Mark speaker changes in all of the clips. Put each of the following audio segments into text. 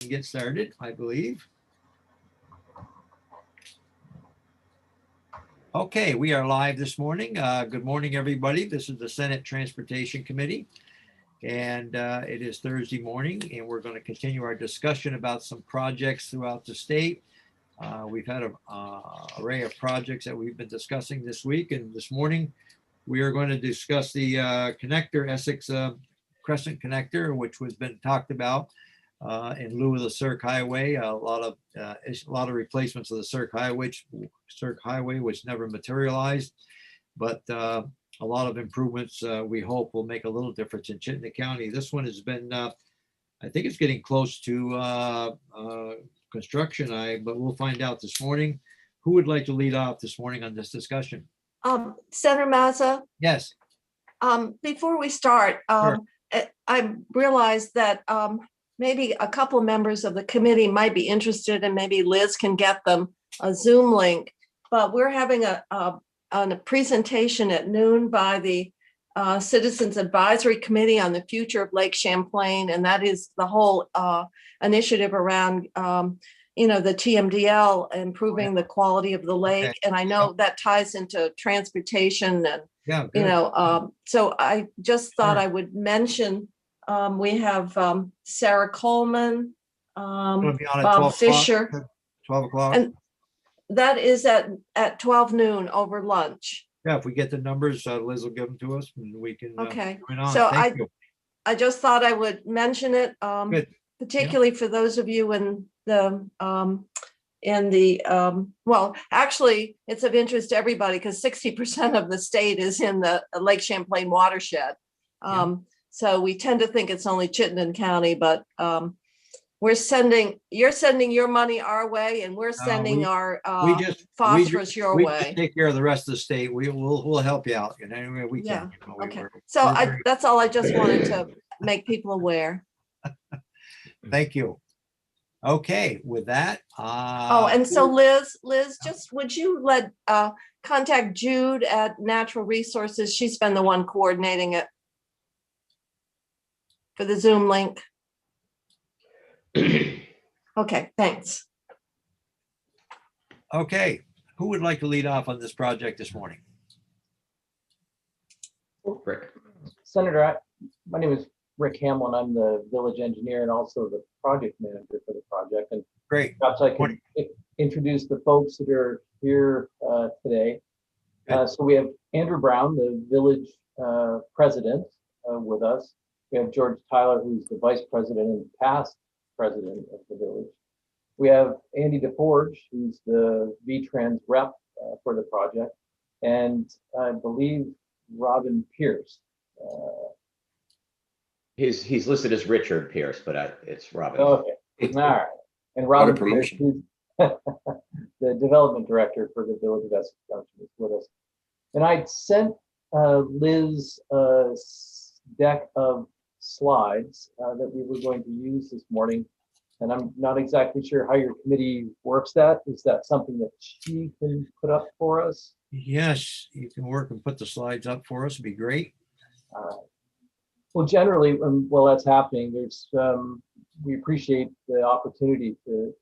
Speaker 1: can get started, I believe. Okay, we are live this morning. Good morning, everybody. This is the Senate Transportation Committee, and it is Thursday morning, and we're going to continue our discussion about some projects throughout the state. We've had an array of projects that we've been discussing this week, and this morning we are going to discuss the connector, Essex Crescent Connector, which has been talked about in lieu of the Cirque Highway. A lot of replacements of the Cirque Highway, which never materialized, but a lot of improvements we hope will make a little difference in Chittenden County. This one has been, I think it's getting close to construction, but we'll find out this morning. Who would like to lead off this morning on this discussion?
Speaker 2: Senator Mazza.
Speaker 1: Yes.
Speaker 2: Before we start,
Speaker 1: Sure.
Speaker 2: I realized that maybe a couple members of the committee might be interested, and maybe Liz can get them a Zoom link. But we're having a presentation at noon by the Citizens Advisory Committee on the future of Lake Champlain, and that is the whole initiative around the TMDL, improving the quality of the lake.
Speaker 1: Okay.
Speaker 2: And I know that ties into transportation and,
Speaker 1: Yeah, good.
Speaker 2: so I just thought
Speaker 1: Sure.
Speaker 2: I would mention, we have Sarah Coleman,
Speaker 1: It'll be on at
Speaker 2: Bob
Speaker 1: 12 o'clock,
Speaker 2: Fisher,
Speaker 1: 12 o'clock.
Speaker 2: and that is at 12 noon over lunch.
Speaker 1: Yeah, if we get the numbers, Liz will give them to us and we can.
Speaker 2: Okay.
Speaker 1: join on.
Speaker 2: So
Speaker 1: Thank you.
Speaker 2: I just thought I would mention it,
Speaker 1: Good.
Speaker 2: particularly for those of you in the well, actually, it's of interest to everybody because 60% of the state is in the Lake Champlain watershed. So we tend to think it's only Chittenden County, but you're sending your money our way, and we're sending our phosphorus your way.
Speaker 1: Just take care of the rest of the state. We'll help you out in any way we can.
Speaker 2: Okay. So that's all I just wanted to make people aware.
Speaker 1: Thank you. Okay, with that.
Speaker 2: And so Liz, just would you contact Jude at Natural Resources? She's been the one coordinating it for the Zoom link. Okay, thanks.
Speaker 1: Okay, who would like to lead off on this project this morning?
Speaker 3: Rick. Senator, my name is Rick Hamlin. I'm the village engineer and also the project manager for the project. And
Speaker 1: great.
Speaker 3: Perhaps I can introduce the folks that are here today. So we have Andrew Brown, the village president, with us. We have George Tyler, who's the vice president and past president of the village. We have Andy DeForge, who's the VTrans rep for the project, and I believe Robin Pierce.
Speaker 4: He's listed as Richard Pierce, but it's Robin.
Speaker 3: Okay, all right. And Robin Pierce, who's the development director for the Village of Essex Junction, is with us. And I sent Liz a deck of slides that we were going to use this morning. And I'm not exactly sure how your committee works that. Is that something that she can put up for us?
Speaker 1: Yes, you can work and put the slides up for us. It'd be great.
Speaker 3: Well, generally, while that's happening, there's we appreciate the opportunity to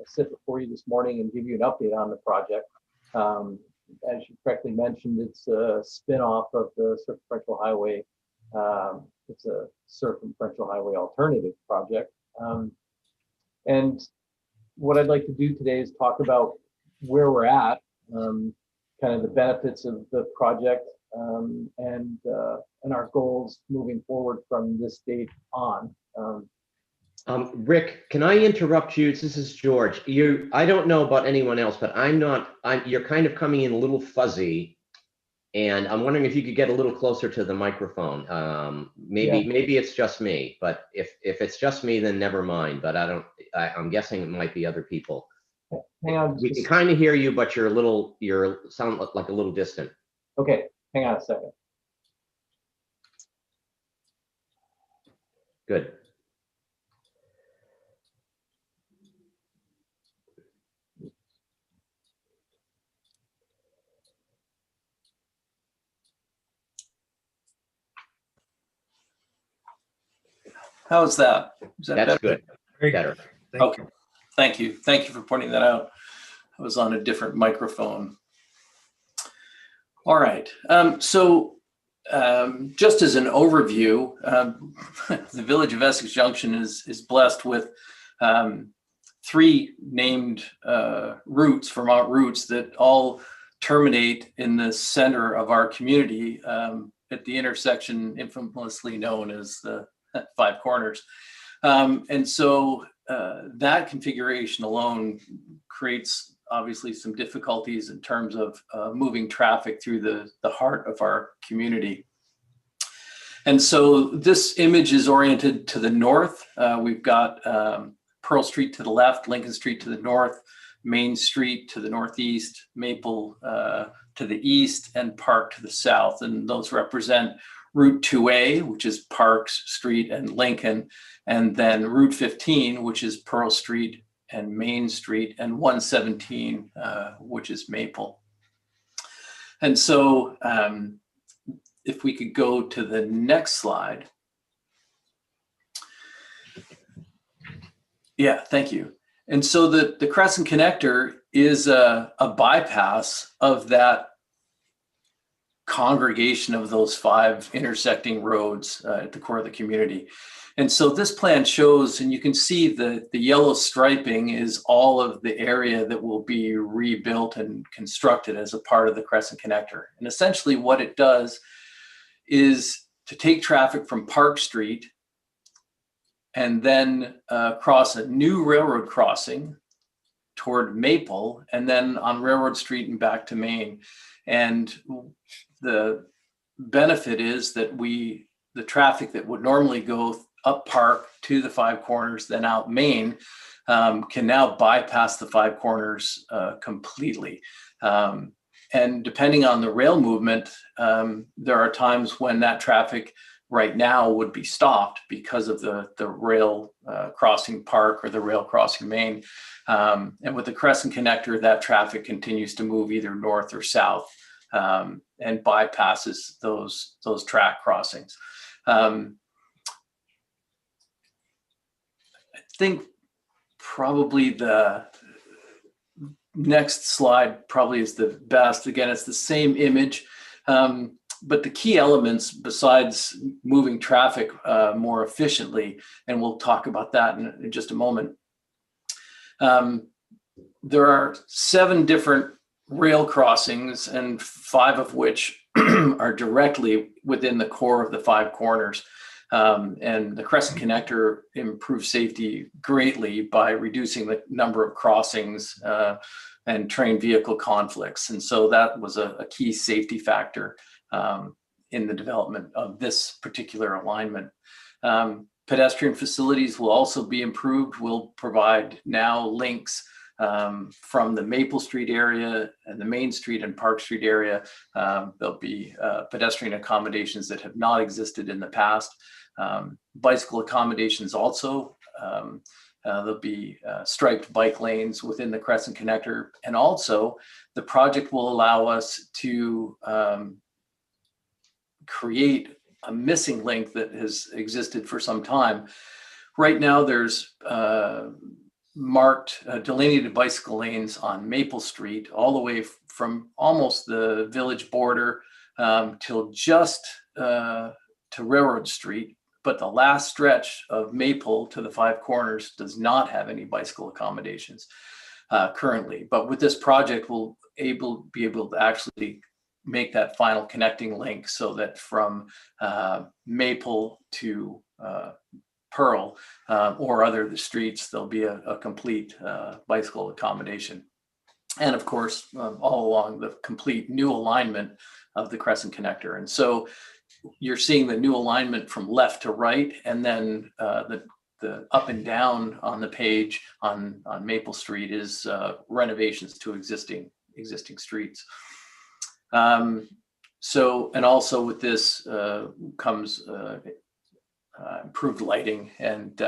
Speaker 3: sit before you this morning and give you an update on the project. As you correctly mentioned, it's a spin-off of the Circumferential Highway. It's a Circumferential Highway alternative project. And what I'd like to do today is talk about where we're at, kind of the benefits of the project, and our goals moving forward from this date on.
Speaker 4: Rick, can I interrupt you? This is George. I don't know about anyone else, but you're kind of coming in a little fuzzy, and I'm wondering if you could get a little closer to the microphone. Maybe it's just me, but if it's just me, then never mind. But I'm guessing it might be other people.
Speaker 3: Hang on.
Speaker 4: We can kind of hear you, but you sound like a little distant.
Speaker 3: Okay, hang on a second.
Speaker 4: Good.
Speaker 5: How's that? Is that
Speaker 4: That's
Speaker 5: better?
Speaker 4: good.
Speaker 1: Very
Speaker 4: better.
Speaker 1: good. Thank
Speaker 5: Okay. Thank you. Thank you for pointing that out. I was on a different microphone. All right. Just as an overview, the Village of Essex Junction is blessed with 3 named routes, Vermont routes, that all terminate in the center of our community at the intersection infamously known as the 5 Corners. That configuration alone creates obviously some difficulties in terms of moving traffic through the heart of our community. And so this image is oriented to the north. We've got Pearl Street to the left, Lincoln Street to the north, Main Street to the northeast, Maple to the east, and Park to the south. And those represent Route 2A, which is Parks Street and Lincoln, and then Route 15, which is Pearl Street and Main Street, and 117, which is Maple. And so if we could go to the next slide. Yeah, thank you. And so the Crescent Connector is a bypass of that congregation of those 5 intersecting roads at the core of the community. And so this plan shows, and you can see the yellow striping is all of the area that will be rebuilt and constructed as a part of the Crescent Connector. And essentially what it does is to take traffic from Park Street and then cross a new railroad crossing toward Maple, and then on Railroad Street and back to Main. And the benefit is that the traffic that would normally go up Park to the 5 Corners, then out Main, can now bypass the 5 Corners completely. And depending on the rail movement, there are times when that traffic right now would be stopped because of the rail crossing Park or the rail crossing Main. And with the Crescent Connector, that traffic continues to move either north or south and bypasses those track crossings. I think probably the next slide probably is the best. Again, it's the same image, but the key elements besides moving traffic more efficiently, and we'll talk about that in just a moment. There are 7 different rail crossings, and 5 of which are directly within the core of the 5 Corners. And the Crescent Connector improves safety greatly by reducing the number of crossings and train vehicle conflicts. And so that was a key safety factor in the development of this particular alignment. Pedestrian facilities will also be improved. We'll provide now links from the Maple Street area and the Main Street and Park Street area. There'll be pedestrian accommodations that have not existed in the past. Bicycle accommodations also. There'll be striped bike lanes within the Crescent Connector. And also the project will allow us to create a missing link that has existed for some time. Right now there's marked delineated bicycle lanes on Maple Street all the way from almost the village border till just to Railroad Street. But the last stretch of Maple to the 5 Corners does not have any bicycle accommodations currently. But with this project, we'll be able to actually make that final connecting link so that from Maple to Pearl or other streets, there'll be a complete bicycle accommodation. And of course, all along the complete new alignment of the Crescent Connector. And so you're seeing the new alignment from left to right, and then the up and down on the page on Maple Street is renovations to existing streets. So, and also with this comes improved lighting, and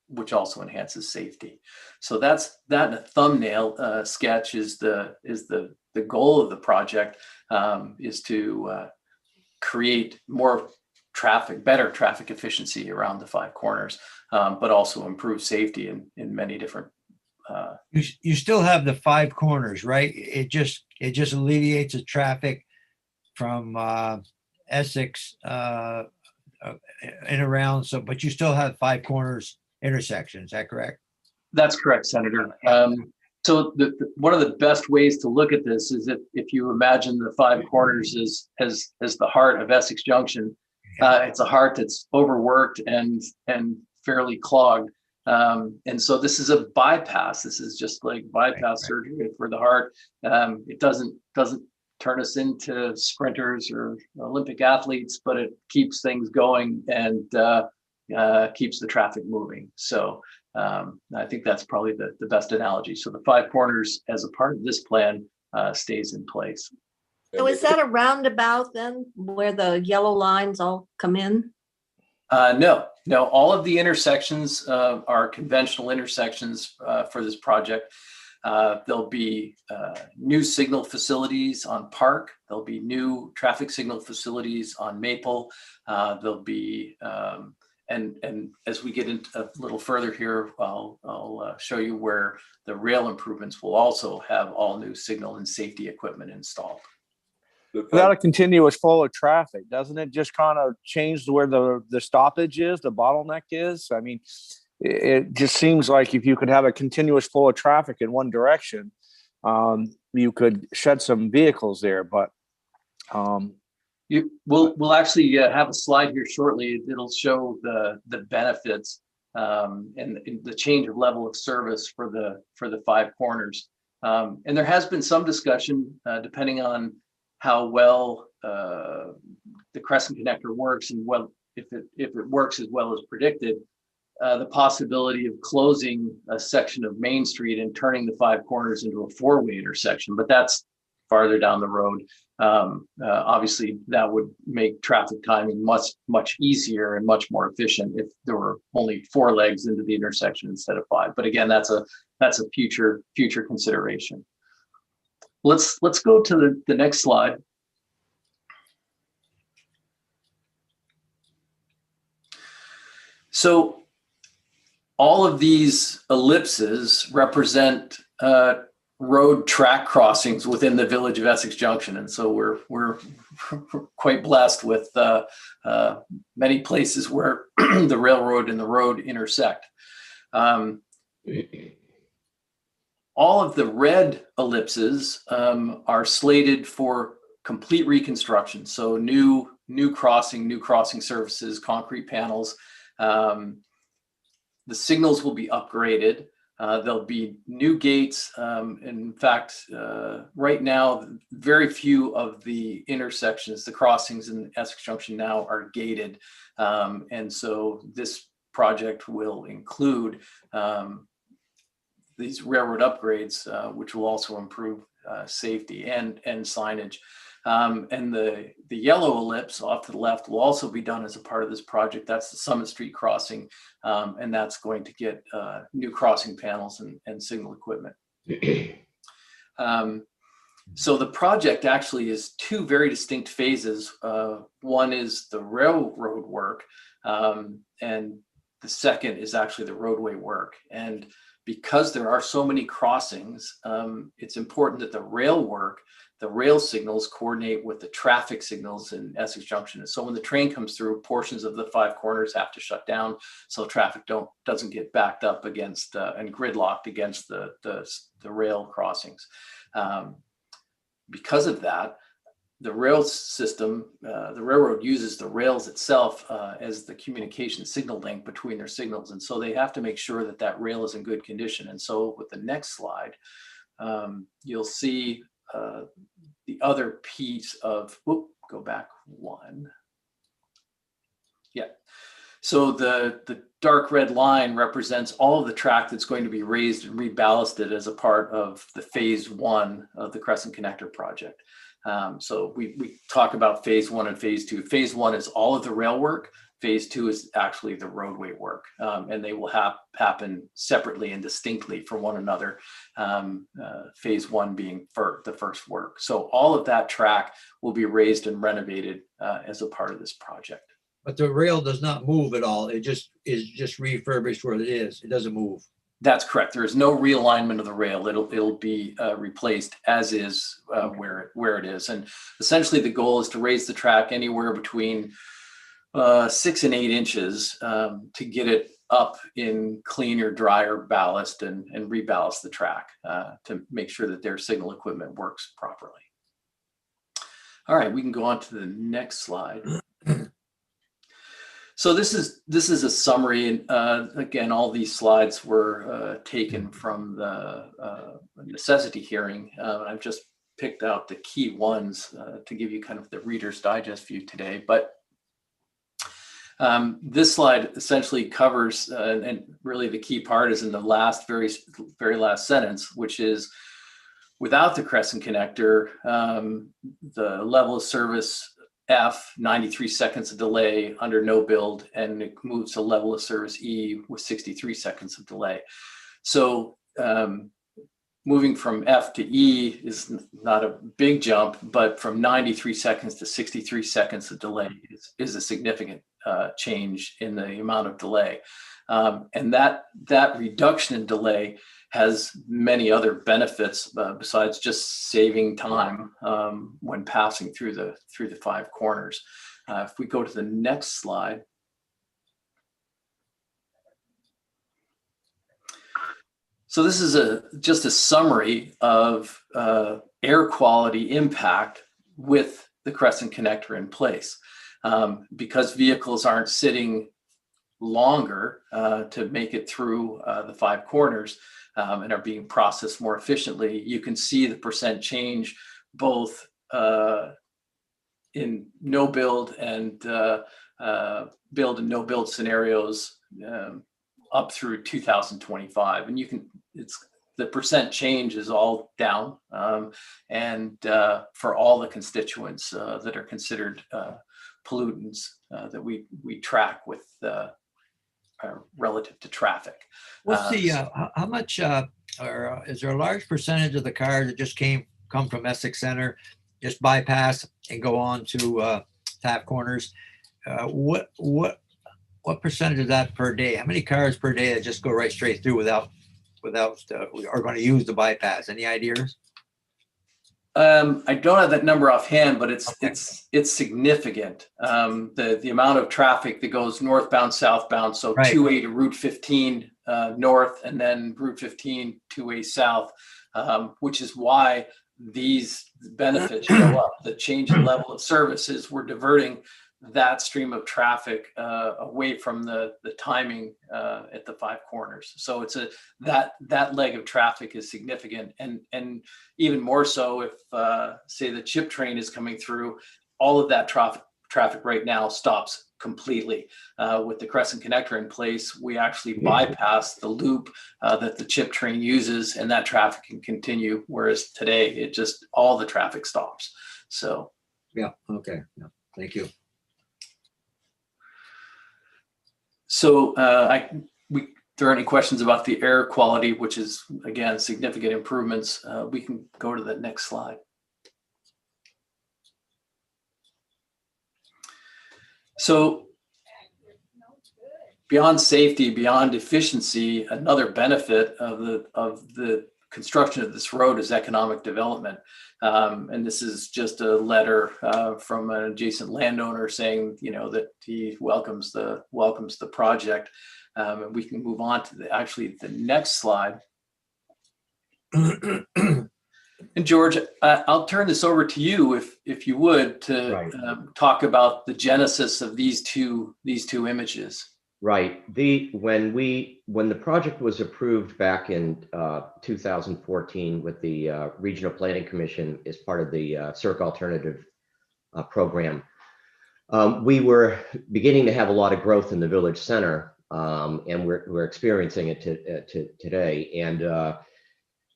Speaker 5: which also enhances safety. So that in a thumbnail sketch is the goal of the project, is to create more better traffic efficiency around the 5 corners, but also improve safety in many different.
Speaker 1: You still have the 5 corners, right? It just alleviates the traffic from Essex and around. So, but you still have 5 corners intersection. Is that correct?
Speaker 5: That's correct, Senator. So one of the best ways to look at this is if you imagine the 5 corners as the heart of Essex Junction. It's a heart that's overworked and fairly clogged. And so this is a bypass. This is just like bypass surgery for the heart. It doesn't turn us into sprinters or Olympic athletes, but it keeps things going and keeps the traffic moving. So I think that's probably the best analogy. So the 5 corners as a part of this plan stays in place.
Speaker 2: So is that a roundabout then where the yellow lines all come in?
Speaker 5: No, all of the intersections are conventional intersections for this project. There'll be new signal facilities on Park. There'll be new traffic signal facilities on Maple. There'll be, and as we get into a little further here, I'll show you where the rail improvements will also have all new signal and safety equipment installed.
Speaker 6: Without a continuous flow of traffic, doesn't it just kind of change where the stoppage is, the bottleneck is? I mean, it just seems like if you could have a continuous flow of traffic in one direction, you could shed some vehicles there. But
Speaker 5: we'll actually have a slide here shortly. It'll show the benefits and the change of level of service for the 5 corners. And there has been some discussion depending on how well the Crescent Connector works and if it works as well as predicted, the possibility of closing a section of Main Street and turning the 5 corners into a 4-way intersection, but that's farther down the road. Obviously, that would make traffic timing much easier and much more efficient if there were only 4 legs into the intersection instead of 5. But again, that's a future consideration. Let's go to the next slide. So all of these ellipses represent road track crossings within the village of Essex Junction, and so we're quite blessed with many places where the railroad and the road intersect. All of the red ellipses are slated for complete reconstruction. So new crossing surfaces, concrete panels. The signals will be upgraded. There'll be new gates. In fact, right now, very few of the intersections, the crossings in Essex Junction now are gated. And so this project will include these railroad upgrades, which will also improve safety and signage. And the yellow ellipse off to the left will also be done as a part of this project. That's the Summit Street crossing, and that's going to get new crossing panels and signal equipment. So the project actually is 2 very distinct phases. One is the railroad work, and the second is actually the roadway work. And because there are so many crossings, it's important that the rail signals coordinate with the traffic signals in Essex Junction. And so when the train comes through, portions of the 5 corners have to shut down so traffic doesn't get backed up against and gridlocked against the rail crossings. Because of that, the rail system, the railroad uses the rails itself as the communication signal link between their signals. And so they have to make sure that that rail is in good condition. And so with the next slide, you'll see the other piece of, go back 1. Yeah. So the dark red line represents all of the track that's going to be raised and reballasted as a part of the phase 1 of the Crescent Connector project. So we talk about phase 1 and phase 2. Phase 1 is all of the rail work. Phase 2 is actually the roadway work, and they will happen separately and distinctly from one another. Phase 1 being the first work. So all of that track will be raised and renovated as a part of this project.
Speaker 1: But the rail does not move at all. It just is just refurbished where it is. It doesn't move.
Speaker 5: That's correct. There is no realignment of the rail. It'll be replaced as is where it is. And essentially the goal is to raise the track anywhere between 6 and 8 inches to get it up in cleaner, drier ballast and reballast the track to make sure that their signal equipment works properly. All right, we can go on to the next slide. So this is a summary, and again, all these slides were taken from the necessity hearing. I've just picked out the key ones to give you kind of the Reader's Digest view today. But this slide essentially covers, and really the key part is in the last very last sentence, which is without the Crescent connector, the level of service F, 93 seconds of delay under no build, and it moves to level of service E with 63 seconds of delay. So moving from F to E is not a big jump, but from 93 seconds to 63 seconds of delay is a significant change in the amount of delay. And that reduction in delay has many other benefits besides just saving time when passing through the 5 corners. If we go to the next slide. So this is just a summary of air quality impact with the Crescent connector in place. Because vehicles aren't sitting longer to make it through the 5 corners, and are being processed more efficiently, you can see the percent change both in no build and build and no build scenarios up through 2025. And the percent change is all down, and for all the constituents that are considered pollutants that we track with relative to traffic.
Speaker 1: What's the how much or is there a large percentage of the cars that just come from Essex Center, just bypass and go on to Tap Corners? What percentage of that per day? How many cars per day that just go right straight through without are going to use the bypass? Any ideas?
Speaker 5: I don't have that number offhand, but it's significant. The amount of traffic that goes northbound, southbound, so
Speaker 1: right.
Speaker 5: 2A to Route 15 north, and then Route 15 2A south, which is why these benefits show up. The change in level of services, we're diverting that stream of traffic away from the timing at the 5 corners. So it's that leg of traffic is significant, and even more so if say the chip train is coming through, all of that traffic right now stops completely. With the Crescent connector in place, we actually bypass the loop that the chip train uses, and that traffic can continue. Whereas today, it just all the traffic stops. So
Speaker 1: yeah, okay, yeah. Thank you.
Speaker 5: So if there are any questions about the air quality, which is, again, significant improvements, we can go to the next slide. So beyond safety, beyond efficiency, another benefit of the construction of this road is economic development. And this is just a letter from an adjacent landowner saying, that he welcomes the project. And we can move on to the next slide. And George, I'll turn this over to you if you would to talk about the genesis of these two images.
Speaker 4: Right. When the project was approved back in 2014 with the Regional Planning Commission as part of the Circ Alternative program, we were beginning to have a lot of growth in the village center, and we're experiencing it today. And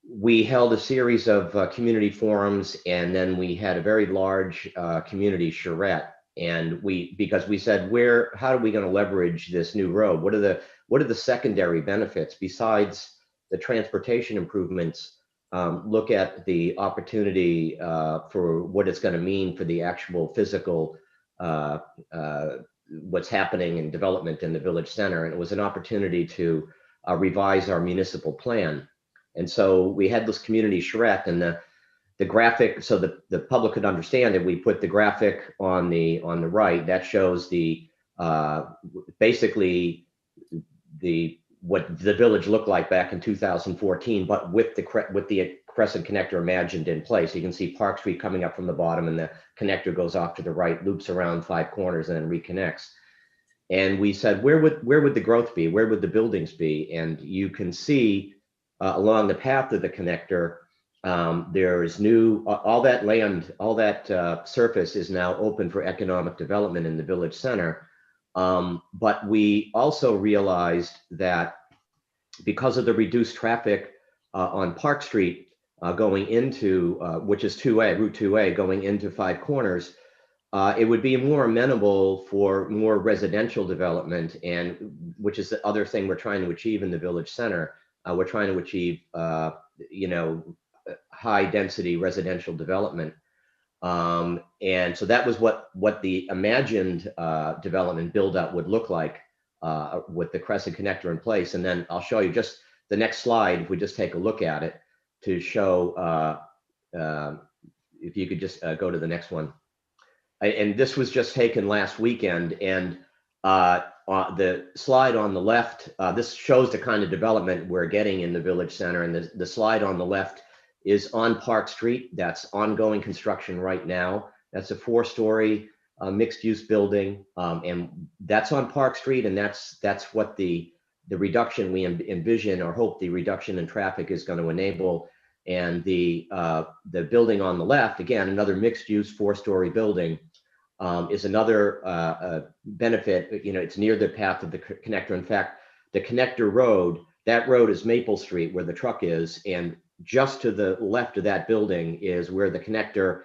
Speaker 4: we held a series of community forums, and then we had a very large community charrette. And because we said, how are we going to leverage this new road? What are the secondary benefits besides the transportation improvements? Look at the opportunity for what it's going to mean for the actual physical what's happening in development in the village center. And it was an opportunity to revise our municipal plan. And so we had this community charrette, and the graphic, so the public could understand it. We put the graphic on the right that shows the basically what the village looked like back in 2014, but with the Crescent Connector imagined in place. You can see Park Street coming up from the bottom, and the connector goes off to the right, loops around 5 corners, and then reconnects. And we said, where would the growth be? Where would the buildings be? And you can see along the path of the connector, there's new, all that land, all that surface is now open for economic development in the village center. But we also realized that because of the reduced traffic on Park Street going into, which is Route 2A going into 5 corners, it would be more amenable for more residential development, and which is the other thing we're trying to achieve in the village center. We're trying to achieve, high density residential development. And so that was what the imagined development build out would look like with the Crescent Connector in place. And then I'll show you just the next slide, if we just take a look at it, to show, if you could just go to the next one. And this was just taken last weekend, and the slide on the left, this shows the kind of development we're getting in the village center, and the slide on the left is on Park Street. That's ongoing construction right now. That's a 4-story mixed-use building, and that's on Park Street, and that's what the reduction we envision or hope the reduction in traffic is going to enable. And the building on the left, again, another mixed-use 4-story building, is another benefit. It's near the path of the connector. In fact, the connector road, that road is Maple Street where the truck is, and just to the left of that building is where the connector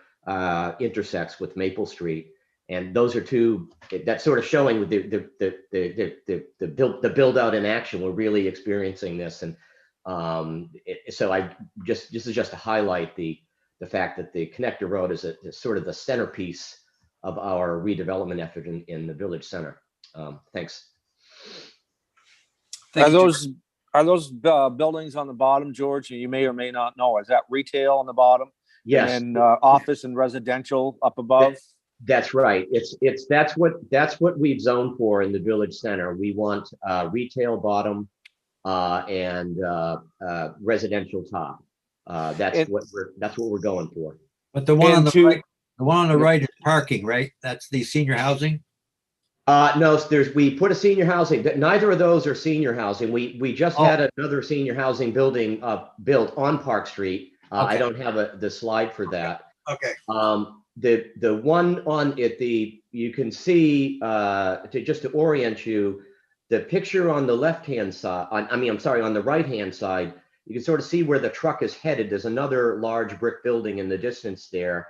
Speaker 4: intersects with Maple Street. And those are two, that's sort of showing the build out in action. We're really experiencing this. And so this is just to highlight the fact that the connector road is sort of the centerpiece of our redevelopment effort in the village center. Thanks.
Speaker 6: Are those buildings on the bottom, George? You may or may not know. Is that retail on the bottom?
Speaker 4: Yes.
Speaker 6: And office and residential up above?
Speaker 4: That's right. That's what we've zoned for in the village center. We want retail bottom and residential top. That's what we're going for.
Speaker 1: But the one on the right is parking, right? That's the senior housing.
Speaker 4: No, we put a senior housing. Neither of those are senior housing. We just had another senior housing building built on Park Street. Okay. I don't have the slide for that. Okay. The one on it, you can see just to orient you, the picture on the left-hand side. on the right-hand side, you can sort of see where the truck is headed. There's another large brick building in the distance there.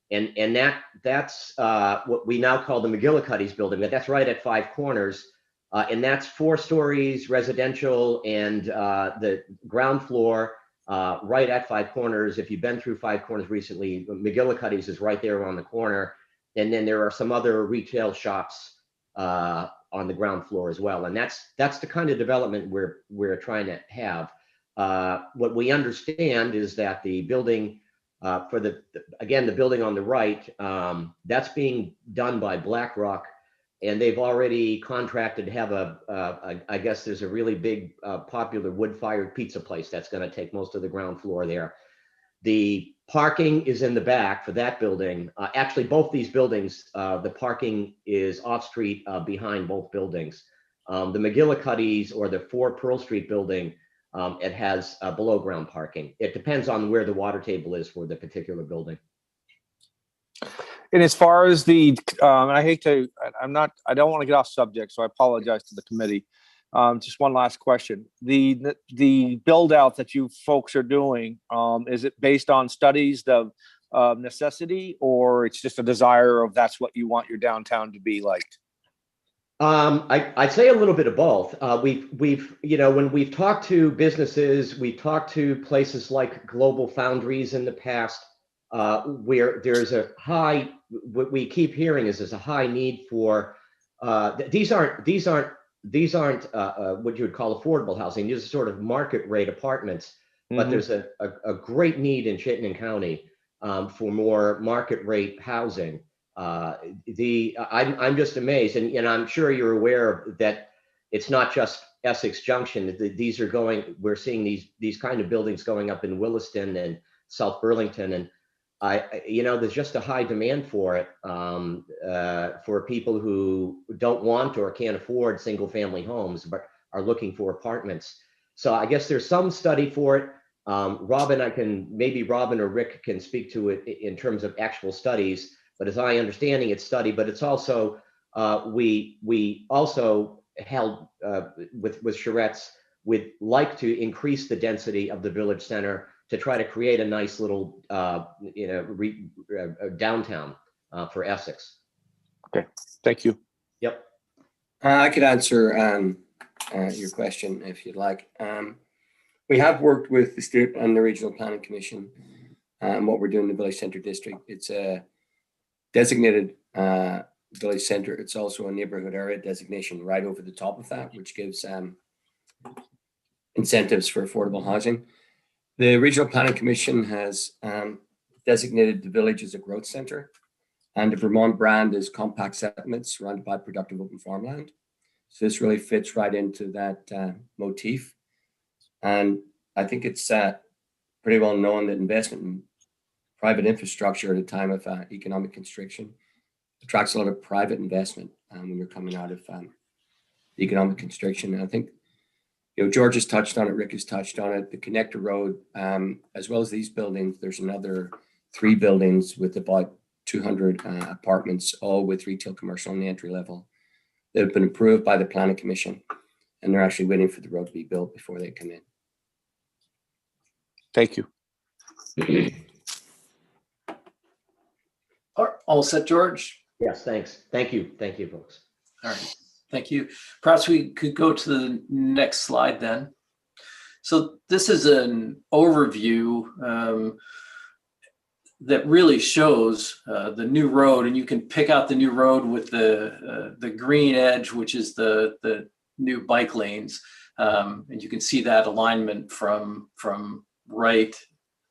Speaker 4: And that's what we now call the McGillicuddy's building. That's right at 5 corners, and that's 4 stories residential, and the ground floor right at 5 corners. If you've been through 5 corners recently, McGillicuddy's is right there on the corner, and then there are some other retail shops on the ground floor as well. And that's the kind of development we're trying to have. What we understand is that the building. For the building on the right, that's being done by BlackRock, and they've already contracted to have I guess there's a really big popular wood-fired pizza place that's going to take most of the ground floor there. The parking is in the back for that building. Actually, both these buildings, the parking is off-street behind both buildings. The McGillicuddy's or the 4 Pearl Street building, it has below ground parking. It depends on where the water table is for the particular building.
Speaker 6: And as far as I don't want to get off subject, so I apologize to the committee. Just one last question. The build out that you folks are doing, is it based on studies of necessity, or it's just a desire of that's what you want your downtown to be like?
Speaker 4: I'd say a little bit of both. When we've talked to businesses, we've talked to places like Global Foundries in the past, where there's what we keep hearing is there's a high need for these aren't what you would call affordable housing. These are sort of market rate apartments, but there's a great need in Chittenden County for more market rate housing. I'm just amazed, and I'm sure you're aware that it's not just Essex Junction. We're seeing these kind of buildings going up in Williston and South Burlington, and there's just a high demand for it for people who don't want or can't afford single family homes, but are looking for apartments. So I guess there's some study for it. Maybe Robin or Rick can speak to it in terms of actual studies, but as I understanding it's study, but it's also, we also held with Charette's, we'd like to increase the density of the village center to try to create a nice little, downtown for Essex.
Speaker 6: Okay, thank you.
Speaker 4: Yep.
Speaker 7: I could answer your question if you'd like. We have worked with the state and the Regional Planning Commission on what we're doing in the Village Centre District. It's a designated village centre. It's also a neighbourhood area designation right over the top of that, which gives incentives for affordable housing. The Regional Planning Commission has designated the village as a growth centre, and the Vermont brand is compact settlements surrounded by productive open farmland. So this really fits right into that motif. And I think it's pretty well known that investment in private infrastructure at a time of economic constriction attracts a lot of private investment when you're coming out of economic constriction. And I think, George has touched on it, Rick has touched on it, the connector road, as well as these buildings, there's another 3 buildings with about 200 apartments, all with retail, commercial on the entry level, that have been approved by the Planning Commission. And they're actually waiting for the road to be built before they come in.
Speaker 6: Thank you.
Speaker 5: All set, George?
Speaker 4: Yes, thanks. Thank you, folks.
Speaker 5: All right, thank you. Perhaps we could go to the next slide then. So this is an overview that really shows the new road, and you can pick out the new road with the green edge, which is the new bike lanes, and you can see that alignment from right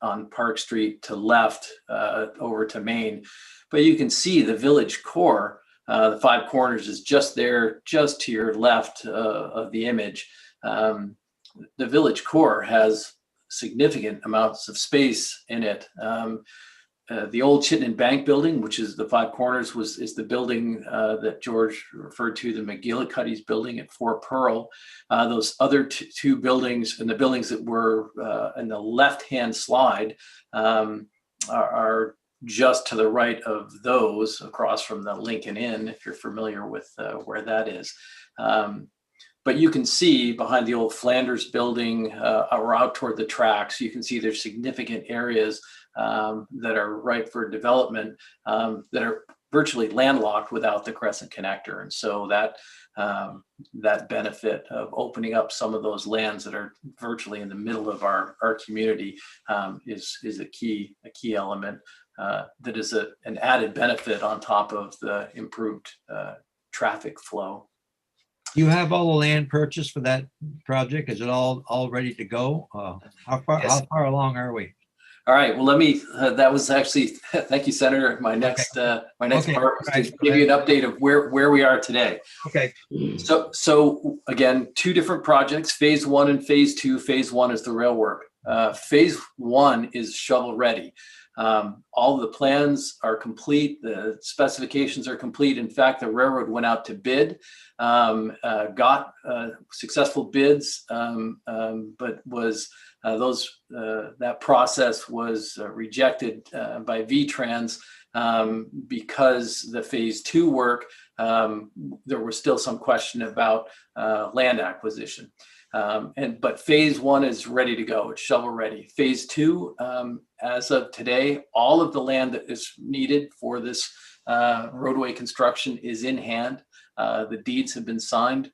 Speaker 5: on Park Street to left over to Main. But you can see the village core, the 5 corners is just there, just to your left of the image. The village core has significant amounts of space in it. The old Chittenden Bank building, which is the 5 corners, is the building that George referred to, the McGillicuddy's building at 4 Pearl. Those other 2 buildings, and the buildings that were in the left-hand slide, are just to the right of those, across from the Lincoln Inn, if you're familiar with where that is. But you can see behind the old Flanders building, or out toward the tracks, you can see there's significant areas that are ripe for development, that are virtually landlocked without the Crescent Connector. And so that benefit of opening up some of those lands that are virtually in the middle of our community is a key element that is an added benefit on top of the improved traffic flow.
Speaker 1: You have all the land purchased for that project? Is it all ready to go? How far along are we?
Speaker 5: All right. Well, let me. That was actually. Thank you, Senator. My next part was to give you an update of where we are today.
Speaker 1: Okay.
Speaker 5: So again, 2 different projects: Phase 1 and Phase 2. Phase 1 is the rail work. Phase 1 is shovel ready. All of the plans are complete. The specifications are complete. In fact, the railroad went out to bid, got successful bids, but was that process was rejected by VTrans because the Phase 2 work, there was still some question about land acquisition. But Phase 1 is ready to go. It's shovel ready. Phase 2, as of today, all of the land that is needed for this roadway construction is in hand. The deeds have been signed,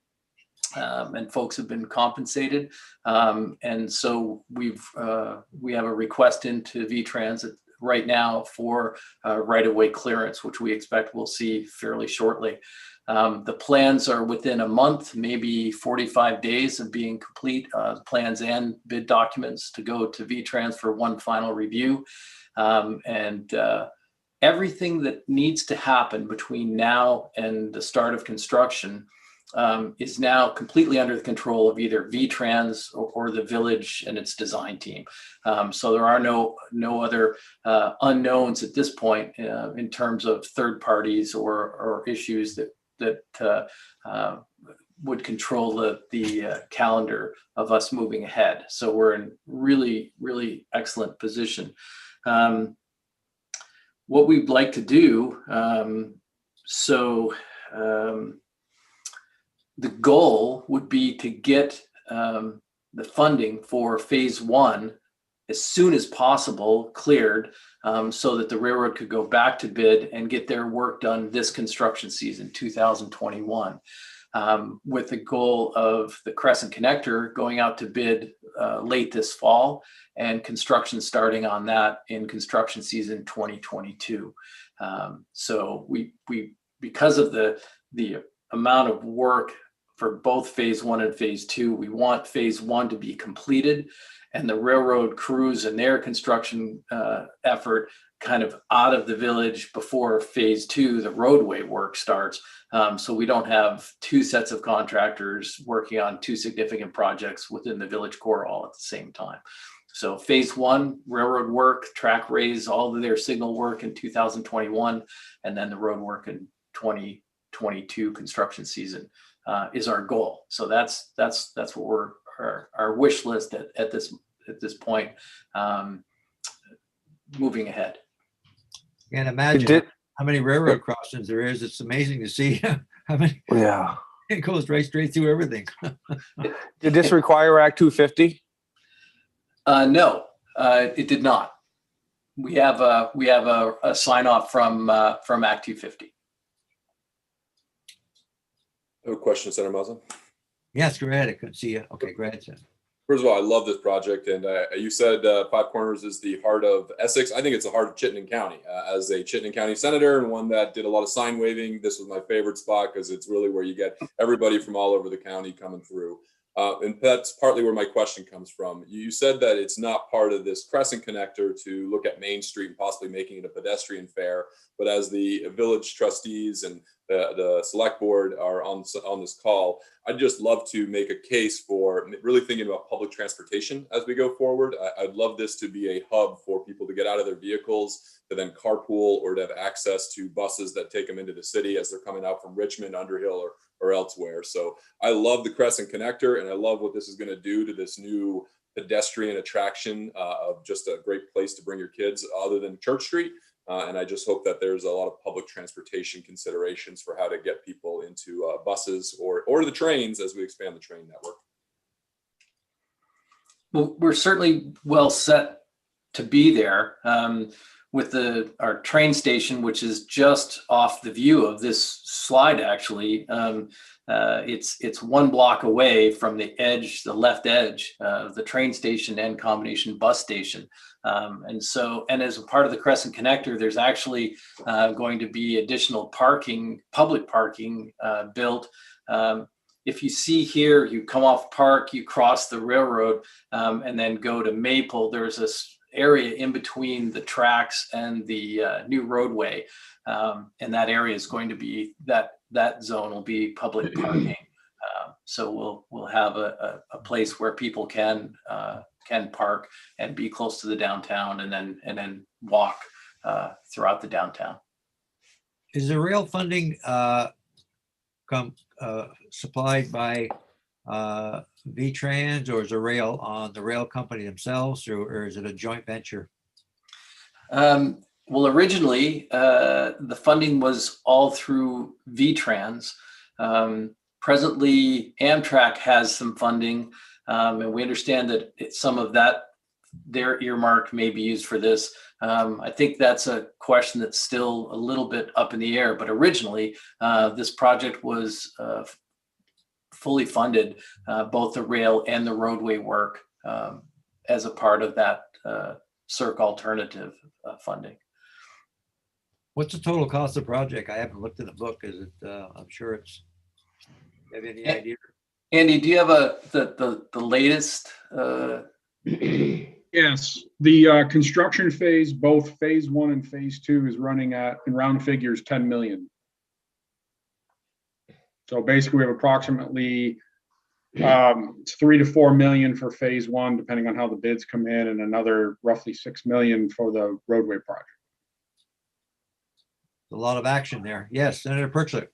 Speaker 5: and folks have been compensated. And so we have a request into VTrans right now for right-of-way clearance, which we expect we'll see fairly shortly. The plans are within a month, maybe 45 days of being complete, plans and bid documents to go to VTrans for one final review. Everything that needs to happen between now and the start of construction is now completely under the control of either VTrans or the village and its design team. So there are no other unknowns at this point in terms of third parties or issues that would control the calendar of us moving ahead. So we're in really, really excellent position. What we'd like to do, the goal would be to get the funding for phase one as soon as possible cleared, so that the railroad could go back to bid and get their work done this construction season, 2021, with the goal of the Crescent Connector going out to bid late this fall and construction starting on that in construction season 2022. So we because of the amount of work for both phase one and phase two, we want phase one to be completed and the railroad crews and their construction effort kind of out of the village before phase two, the roadway work starts. So we don't have two sets of contractors working on two significant projects within the village core all at the same time. So phase one, railroad work, track raise, all of their signal work in 2021, and then the road work in 2022 construction season is our goal. So that's what we're our wish list at this point, moving ahead.
Speaker 1: Can't imagine how many railroad crossings there is. It's amazing to see how many.
Speaker 6: Yeah.
Speaker 1: It goes right straight through everything.
Speaker 6: Did this require Act 250?
Speaker 5: No, it did not. We have a sign off from Act 250.
Speaker 8: I have a question, Senator Muslin.
Speaker 1: Yes, go ahead. I couldn't see you. Okay, go ahead, Sam.
Speaker 8: First of all, I love this project, and you said Five Corners is the heart of Essex. I think it's the heart of Chittenden County. As a Chittenden County senator and one that did a lot of sign waving, this was my favorite spot because it's really where you get everybody from all over the county coming through. And that's partly where my question comes from. You said that it's not part of this Crescent Connector to look at Main Street and possibly making it a pedestrian fare, but as the village trustees and the select board are on this call, I'd just love to make a case for really thinking about public transportation as we go forward. I'd love this to be a hub for people to get out of their vehicles, to then carpool, or to have access to buses that take them into the city as they're coming out from Richmond, Underhill, or elsewhere. So I love the Crescent Connector, and I love what this is going to do to this new pedestrian attraction of just a great place to bring your kids other than Church Street. And I just hope that there's a lot of public transportation considerations for how to get people into buses or the trains as we expand the train network.
Speaker 5: Well, we're certainly well set to be there with our train station, which is just off the view of this slide. Actually, it's 1 block away from the left edge of the train station and combination bus station. And as a part of the Crescent Connector, there's actually going to be additional public parking built. If you see here, you come off Park, you cross the railroad, and then go to Maple. There's this area in between the tracks and the new roadway, and that area is going to be that zone will be public parking. So we'll have a place where people can park and be close to the downtown, and then walk throughout the downtown.
Speaker 1: Is the rail funding supplied by VTrans, or is the rail on the rail company themselves, or is it a joint venture?
Speaker 5: Well, originally the funding was all through VTrans. Presently, Amtrak has some funding, and we understand that some of their earmark may be used for this. I think that's a question that's still a little bit up in the air, but originally this project was fully funded, both the rail and the roadway work, as a part of that CERC alternative funding.
Speaker 1: What's the total cost of the project? I haven't looked in the book. Is it, I'm sure it's, have any idea?
Speaker 5: Andy, do you have the latest?
Speaker 9: Yes, the construction phase, both phase 1 and phase 2 is running at, in round figures, 10 million. So basically we have approximately 3 to 4 million for phase 1, depending on how the bids come in, and another roughly 6 million for the roadway project.
Speaker 1: A lot of action there. Yes, Senator Perchlik.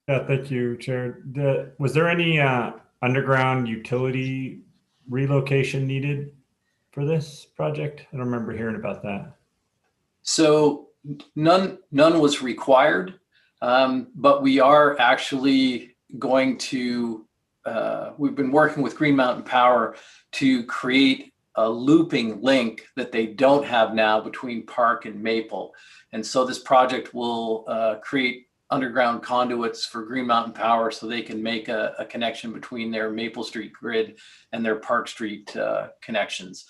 Speaker 10: Yeah, thank you, Chair. Was there any underground utility relocation needed for this project? I don't remember hearing about that.
Speaker 5: So none was required, but we are actually going to, we've been working with Green Mountain Power to create a looping link that they don't have now between Park and Maple. And so this project will create underground conduits for Green Mountain Power so they can make a connection between their Maple Street grid and their Park Street connections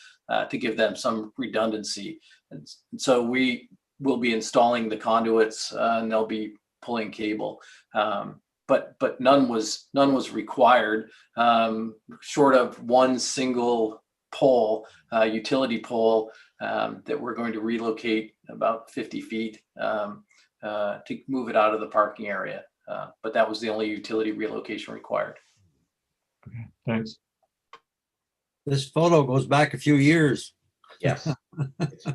Speaker 5: to give them some redundancy. And so we will be installing the conduits and they'll be pulling cable. But none was required, short of one single pole, utility pole that we're going to relocate about 50 feet to move it out of the parking area. But that was the only utility relocation required.
Speaker 10: Okay, thanks.
Speaker 1: This photo goes back a few years.
Speaker 4: Yes,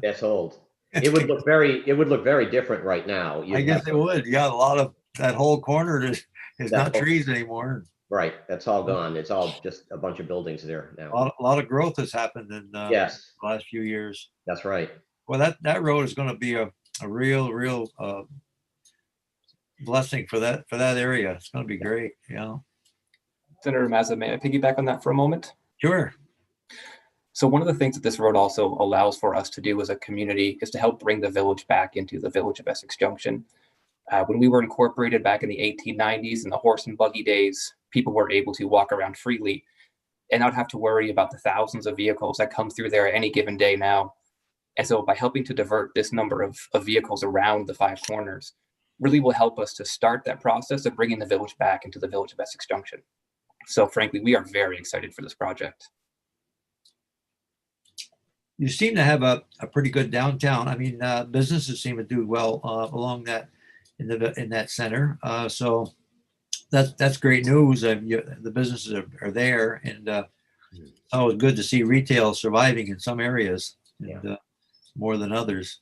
Speaker 4: that's old. It would look very different right now.
Speaker 1: I guess it would. Yeah, a lot of that whole corner is not trees anymore.
Speaker 4: Right, that's all gone. It's all just a bunch of buildings there now.
Speaker 1: A lot of growth has happened in
Speaker 4: Yes,
Speaker 1: the last few years.
Speaker 4: that's right.
Speaker 1: Well, that road is going to be a real blessing for that area. It's going to be great. Yeah.
Speaker 11: Senator Mazza, may I piggyback on that for a moment?
Speaker 1: Sure.
Speaker 11: So one of the things that this road also allows for us to do as a community is to help bring the village back into the village of Essex Junction. When we were incorporated back in the 1890s in the horse and buggy days, people were able to walk around freely and not have to worry about the thousands of vehicles that come through there any given day now. And so by helping to divert this number of vehicles around the 5 corners really will help us to start that process of bringing the village back into the village of Essex Junction. So frankly, we are very excited for this project.
Speaker 1: You seem to have a pretty good downtown. I mean, businesses seem to do well along that in that center. So that's great news. The businesses are there, and it's always good to see retail surviving in some areas, and more than others.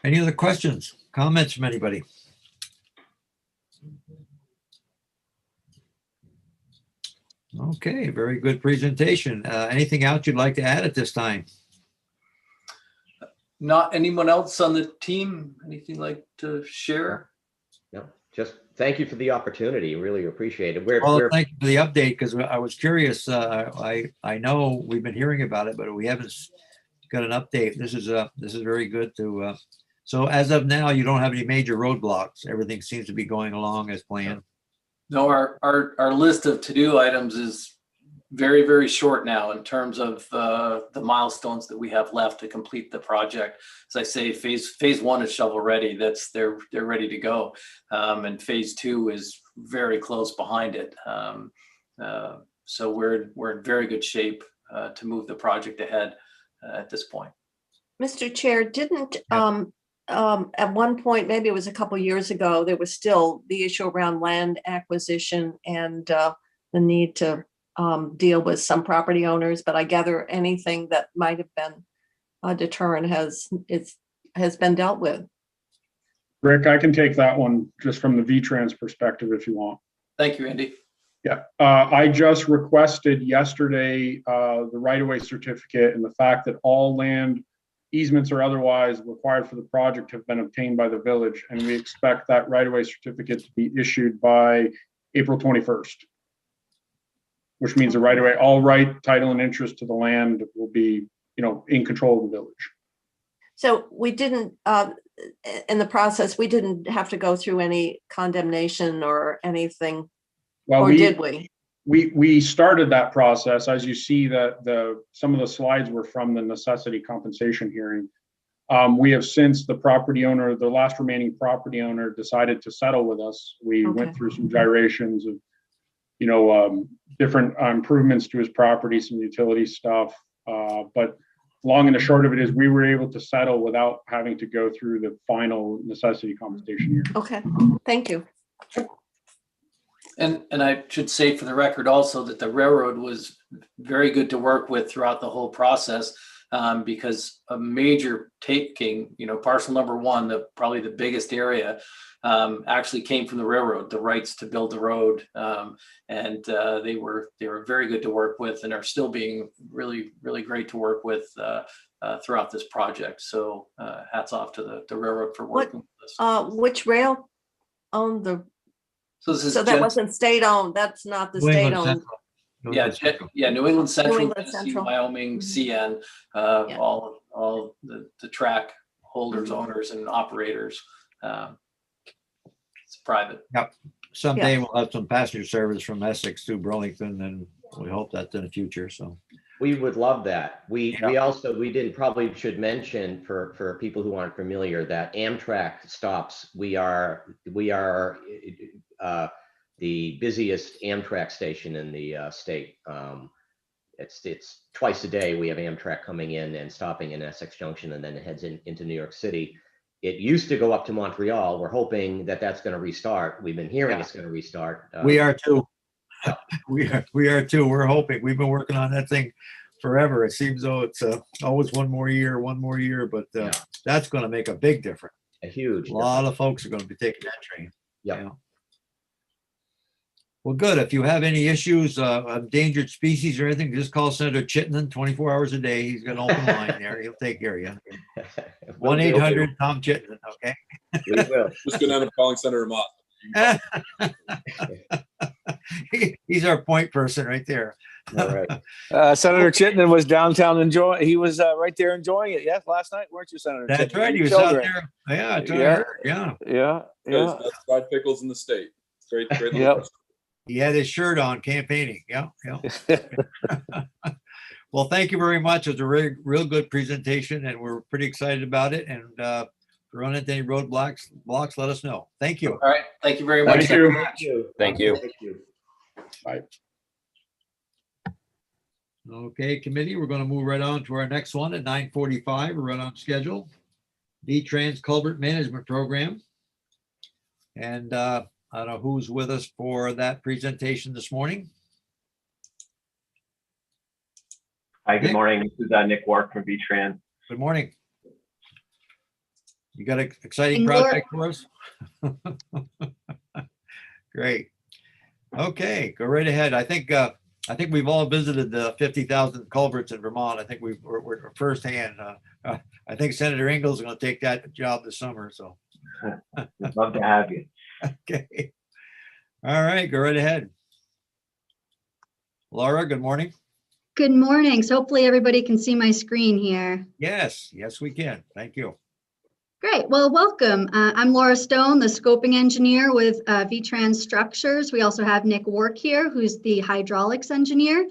Speaker 1: Any other questions, comments from anybody? Okay, very good presentation. Anything else you'd like to add at this time?
Speaker 5: Not anyone else on the team? Anything like to share?
Speaker 4: No, just thank you for the opportunity. Really appreciate it.
Speaker 1: Thank you for the update, because I was curious. I know we've been hearing about it, but we haven't got an update. This is very good to. So as of now, you don't have any major roadblocks. Everything seems to be going along as planned.
Speaker 5: No, our list of to-do items is very, very short now in terms of the milestones that we have left to complete the project. As I say, phase 1 is shovel ready. They're ready to go, and phase 2 is very close behind it. So we're in very good shape to move the project ahead at this point.
Speaker 2: Mr. Chair, didn't at one point, maybe it was a couple years ago, there was still the issue around land acquisition and the need to deal with some property owners, but I gather anything that might have been a deterrent has been dealt with.
Speaker 9: Rick, I can take that one just from the V-Trans perspective if you want.
Speaker 5: Thank you, Andy.
Speaker 9: Yeah, I just requested yesterday the right-of-way certificate, and the fact that all land easements or otherwise required for the project have been obtained by the village, and we expect that right-of-way certificate to be issued by April 21st, which means the right-of-way, all right, title and interest to the land will be, in control of the village.
Speaker 2: So we didn't, in the process, we didn't have to go through any condemnation or anything,
Speaker 9: Well,
Speaker 2: or did we?
Speaker 9: we started that process. As you see, that some of the slides were from the necessity compensation hearing. We have since the property owner, the last remaining property owner, decided to settle with us. We went through some gyrations of, different improvements to his property, some utility stuff. But long and the short of it is we were able to settle without having to go through the final necessity compensation hearing.
Speaker 2: Okay, thank you.
Speaker 5: And I should say for the record also that the railroad was very good to work with throughout the whole process, because a major taking, parcel number one, probably the biggest area, actually came from the railroad, the rights to build the road. And they were very good to work with and are still being really, really great to work with throughout this project. So hats off to the railroad for working with us.
Speaker 2: Which rail owned the?
Speaker 5: So
Speaker 2: that wasn't state owned. That's not the state owned.
Speaker 5: Yeah, New England Central,
Speaker 2: New England
Speaker 5: Tennessee,
Speaker 2: Central.
Speaker 5: Wyoming, CN, all the track holders, owners, and operators. It's private.
Speaker 1: Yep. Someday we'll have some passenger service from Essex to Burlington, and we hope that's in the future. So
Speaker 4: we would love that. We should mention for people who aren't familiar that Amtrak stops. We are the busiest Amtrak station in the state. It's twice a day we have Amtrak coming in and stopping in Essex Junction, and then it heads into New York City. It used to go up to Montreal. We're hoping that that's going to restart. We've been hearing it's going to restart.
Speaker 1: We are too. We are too. We're hoping. We've been working on that thing forever. It seems though it's always one more year, but that's going to make a big difference.
Speaker 4: A huge.
Speaker 1: A lot of folks are going to be taking that train.
Speaker 4: Yeah.
Speaker 1: Well, good. If you have any issues, endangered species or anything, just call Senator Chittenden 24 hours a day. He's got an open line there. He'll take care of you. 1-800-TOM Chittenden. Okay.
Speaker 4: We will.
Speaker 8: Just going to end up calling Senator Mott.
Speaker 1: He's our point person right there.
Speaker 4: All right.
Speaker 6: Senator Chittenden was downtown enjoying. He was right there enjoying it. Yes, last night, weren't you, Senator?
Speaker 1: That's
Speaker 6: Chittenden?
Speaker 1: right. He was out there. Yeah, that's what I heard. Yeah.
Speaker 8: Best fried pickles in the state. Great.
Speaker 1: He had his shirt on campaigning. Yeah. Well, thank you very much. It was a real good presentation, and we're pretty excited about it. And if you run into any roadblocks, let us know. Thank you.
Speaker 5: All right. Thank you very much.
Speaker 9: Thank you.
Speaker 11: Thank you.
Speaker 9: Bye.
Speaker 1: Okay, committee, we're going to move right on to our next one at 9:45. We're right on schedule. V-Trans Culvert Management Program. And I don't know who's with us for that presentation this morning.
Speaker 12: Hi, good morning. This is Nick Wark from V-Trans.
Speaker 1: Good morning. You got an exciting project for us? Great. Okay, go right ahead. I think we've all visited the 50,000 culverts in Vermont. I think we're firsthand. I think Senator Ingalls is going to take that job this summer. So,
Speaker 12: I'd love to have you.
Speaker 1: Okay. All right, go right ahead. Laura, good morning.
Speaker 13: Good morning. So hopefully everybody can see my screen here.
Speaker 1: Yes, we can. Thank you.
Speaker 13: Great. Well, welcome. I'm Laura Stone, the scoping engineer with V-Trans Structures. We also have Nick Wark here, who's the hydraulics engineer.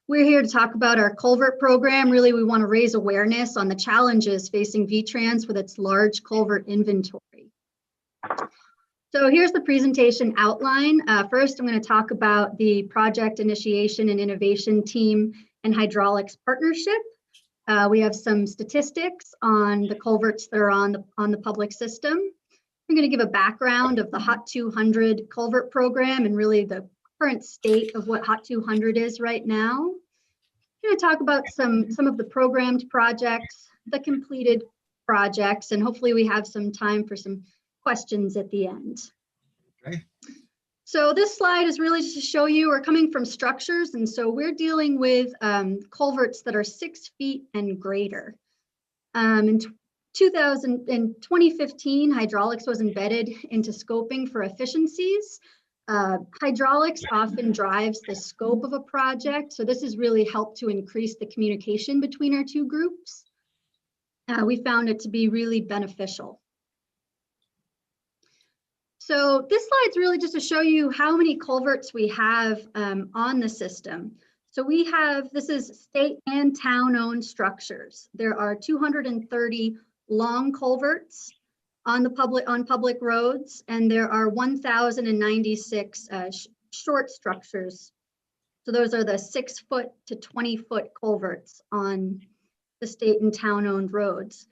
Speaker 13: We're here to talk about our culvert program. Really, we want to raise awareness on the challenges facing V-Trans with its large culvert inventory. So here's the presentation outline. First, I'm going to talk about the project initiation and innovation team and hydraulics partnership. We have some statistics on the culverts that are on the public system. I'm going to give a background of the Hot 200 culvert program and really the current state of what Hot 200 is right now. I'm going to talk about some of the programmed projects, the completed projects, and hopefully we have some time for some questions at the end.
Speaker 1: Okay.
Speaker 13: So this slide is really just to show you we're coming from structures, and so we're dealing with culverts that are 6 feet and greater. In 2015, hydraulics was embedded into scoping for efficiencies. Hydraulics often drives the scope of a project, so this has really helped to increase the communication between our two groups. We found it to be really beneficial. So this slide's really just to show you how many culverts we have on the system. So we have, this is state and town-owned structures. There are 230 long culverts on public roads, and there are 1,096 short structures. So those are the 6-foot to 20-foot culverts on the state and town-owned roads.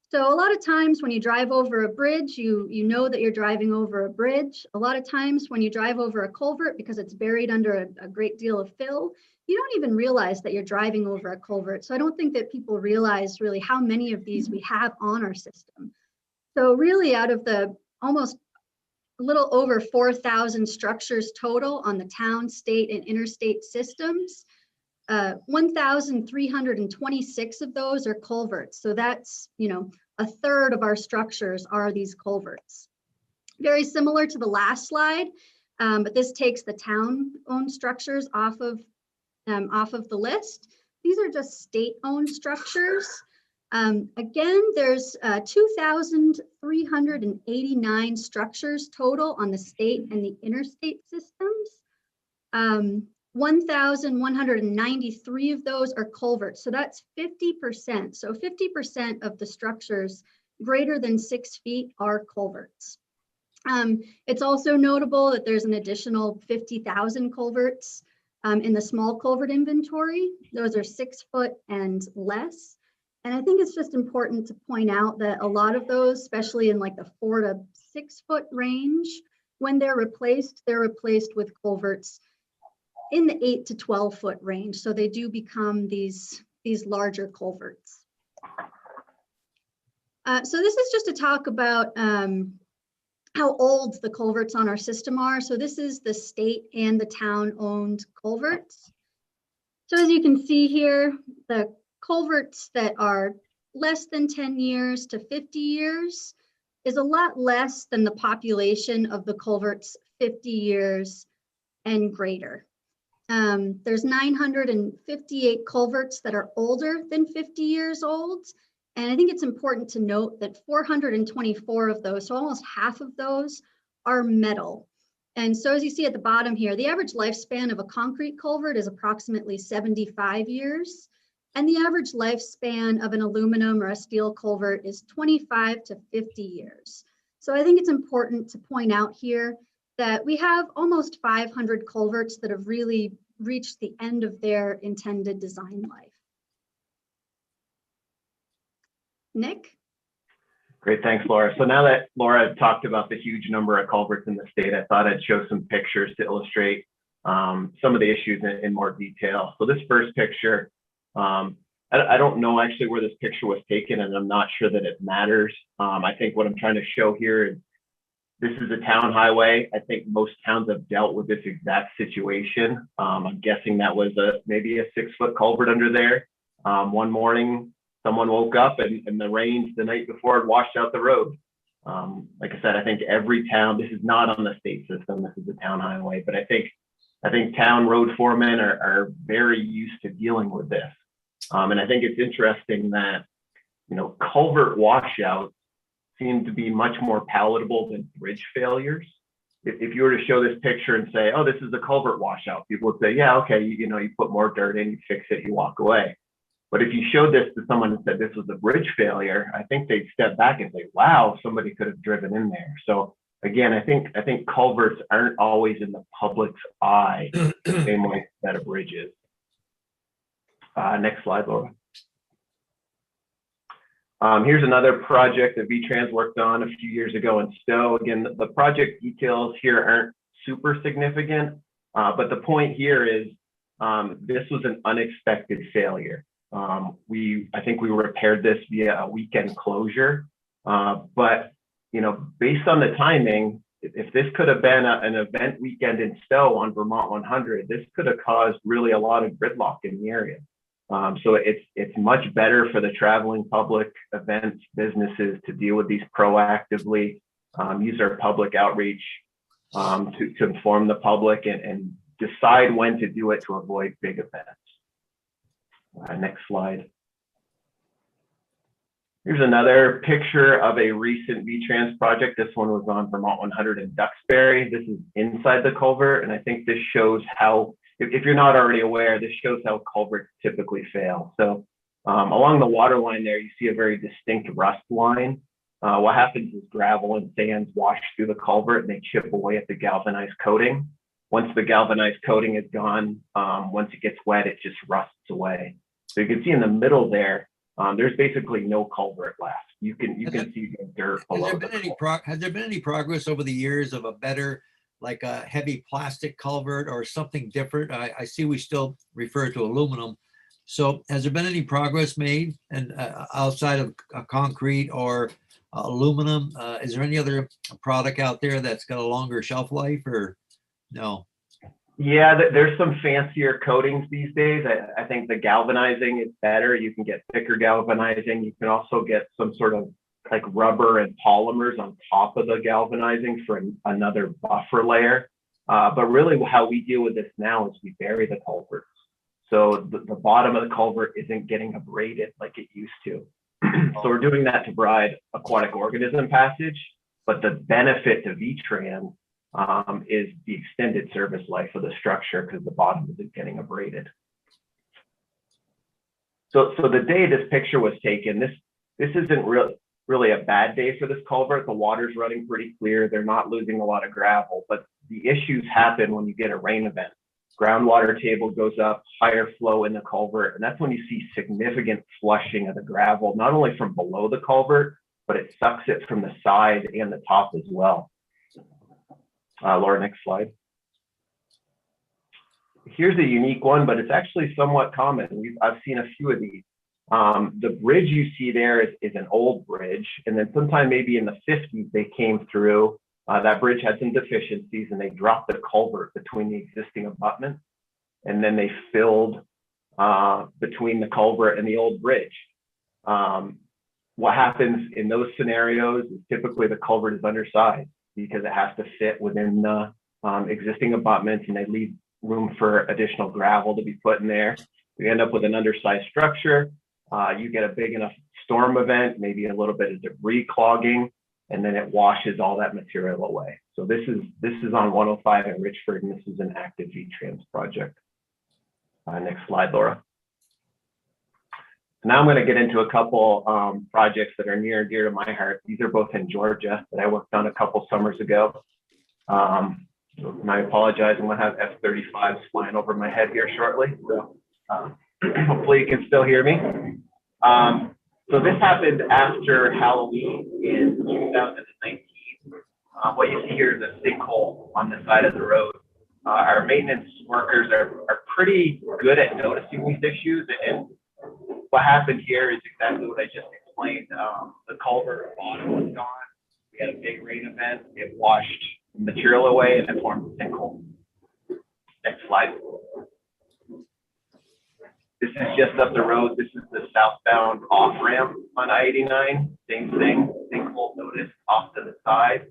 Speaker 13: So a lot of times when you drive over a bridge, you know that you're driving over a bridge. A lot of times when you drive over a culvert, because it's buried under a great deal of fill, you don't even realize that you're driving over a culvert. So I don't think that people realize really how many of these we have on our system. So really out of the almost a little over 4,000 structures total on the town, state, and interstate systems, 1,326 of those are culverts. So that's, you know, a third of our structures are these culverts. Very similar to the last slide, but this takes the town-owned structures off of the list. These are just state-owned structures. Again, there's 2,389 structures total on the state and the interstate systems. 1,193 of those are culverts. So that's 50%. So 50% of the structures greater than 6 feet are culverts. It's also notable that there's an additional 50,000 culverts in the small culvert inventory. Those are 6 foot and less. And I think it's just important to point out that a lot of those, especially in like the 4 to 6 foot range, when they're replaced with culverts in the 8 to 12 foot range. So they do become these larger culverts. So this is just to talk about how old the culverts on our system are. So this is the state and the town-owned culverts. So as you can see here, the culverts that are less than 10 years to 50 years is a lot less than the population of the culverts 50 years and greater. There's 958 culverts that are older than 50 years old. And I think it's important to note that 424 of those, so almost half of those, are metal. And so as you see at the bottom here, the average lifespan of a concrete culvert is approximately 75 years. And the average lifespan of an aluminum or a steel culvert is 25 to 50 years. So I think it's important to point out here that we have almost 500 culverts that have really reached the end of their intended design life. Nick?
Speaker 12: Great, thanks, Laura. So now that Laura talked about the huge number of culverts in the state, I thought I'd show some pictures to illustrate some of the issues in more detail. So this first picture, I don't know actually where this picture was taken, and I'm not sure that it matters. I think what I'm trying to show here is this is a town highway. I think most towns have dealt with this exact situation. I'm guessing that was maybe a 6 foot culvert under there. One morning, someone woke up and the rains the night before had washed out the road. Like I said, I think every town, this is not on the state system, this is a town highway, but I think town road foremen are very used to dealing with this. And I think it's interesting that, you know, culvert washouts seem to be much more palatable than bridge failures. If you were to show this picture and say, oh, this is a culvert washout, people would say, yeah, okay, you know, you put more dirt in, you fix it, you walk away. But if you showed this to someone and said this was a bridge failure, I think they'd step back and say, wow, somebody could have driven in there. So again, I think culverts aren't always in the public's eye the same way that a bridge is. Next slide, Laura. Here's another project that V-Trans worked on a few years ago in Stowe. Again, the project details here aren't super significant, but the point here is this was an unexpected failure. I think we repaired this via a weekend closure, but you know, based on the timing, if this could have been an event weekend in Stowe on Vermont 100, this could have caused really a lot of gridlock in the area. So it's much better for the traveling public, events, businesses to deal with these proactively, use our public outreach to inform the public and decide when to do it to avoid big events. Next slide. Here's another picture of a recent V-Trans project. This one was on Vermont 100 in Duxbury. This is inside the culvert, and I think this shows how, if you're not already aware, this shows how culverts typically fail. So along the water line there, you see a very distinct rust line. What happens is gravel and sands wash through the culvert and they chip away at the galvanized coating. Once the galvanized coating is gone, once it gets wet, it just rusts away. So you can see in the middle there, there's basically no culvert left. You can see the dirt below.
Speaker 1: Has there been any progress over the years of a better, like a heavy plastic culvert or something different? I see we still refer to aluminum. So has there been any progress made and outside of concrete or aluminum? Is there any other product out there that's got a longer shelf life or no?
Speaker 12: Yeah, there's some fancier coatings these days. I think the galvanizing is better. You can get thicker galvanizing. You can also get some sort of like rubber and polymers on top of the galvanizing for another buffer layer. But really how we deal with this now is we bury the culverts. So the bottom of the culvert isn't getting abraded like it used to. So we're doing that to provide aquatic organism passage, but the benefit to V-Trans is the extended service life of the structure because the bottom isn't getting abraded. So the day this picture was taken, this isn't really a bad day for this culvert. The water's running pretty clear. They're not losing a lot of gravel, but the issues happen when you get a rain event. Groundwater table goes up, higher flow in the culvert, and that's when you see significant flushing of the gravel, not only from below the culvert, but it sucks it from the side and the top as well. Laura, next slide. Here's a unique one, but it's actually somewhat common. I've seen a few of these. The bridge you see there is an old bridge, and then sometime maybe in the 50s they came through. That bridge had some deficiencies, and they dropped the culvert between the existing abutments, and then they filled between the culvert and the old bridge. What happens in those scenarios is typically the culvert is undersized because it has to fit within the existing abutments, and they leave room for additional gravel to be put in there. We end up with an undersized structure. You get a big enough storm event, maybe a little bit of debris clogging, and then it washes all that material away. So this is on 105 in Richford, and this is an active V-Trans project. Next slide, Laura. Now I'm going to get into a couple projects that are near and dear to my heart. These are both in Georgia that I worked on a couple summers ago. And I apologize, I'm going to have F-35s flying over my head here shortly. So hopefully you can still hear me. So this happened after Halloween in 2019. What you see here is a sinkhole on the side of the road. Our maintenance workers are pretty good at noticing these issues, and what happened here is exactly what I just explained. The culvert bottom was gone. We had a big rain event. It washed material away and it formed a sinkhole. Next slide. This is just up the road. This is the southbound off-ramp on I-89. Same thing, sinkhole notice off to the side.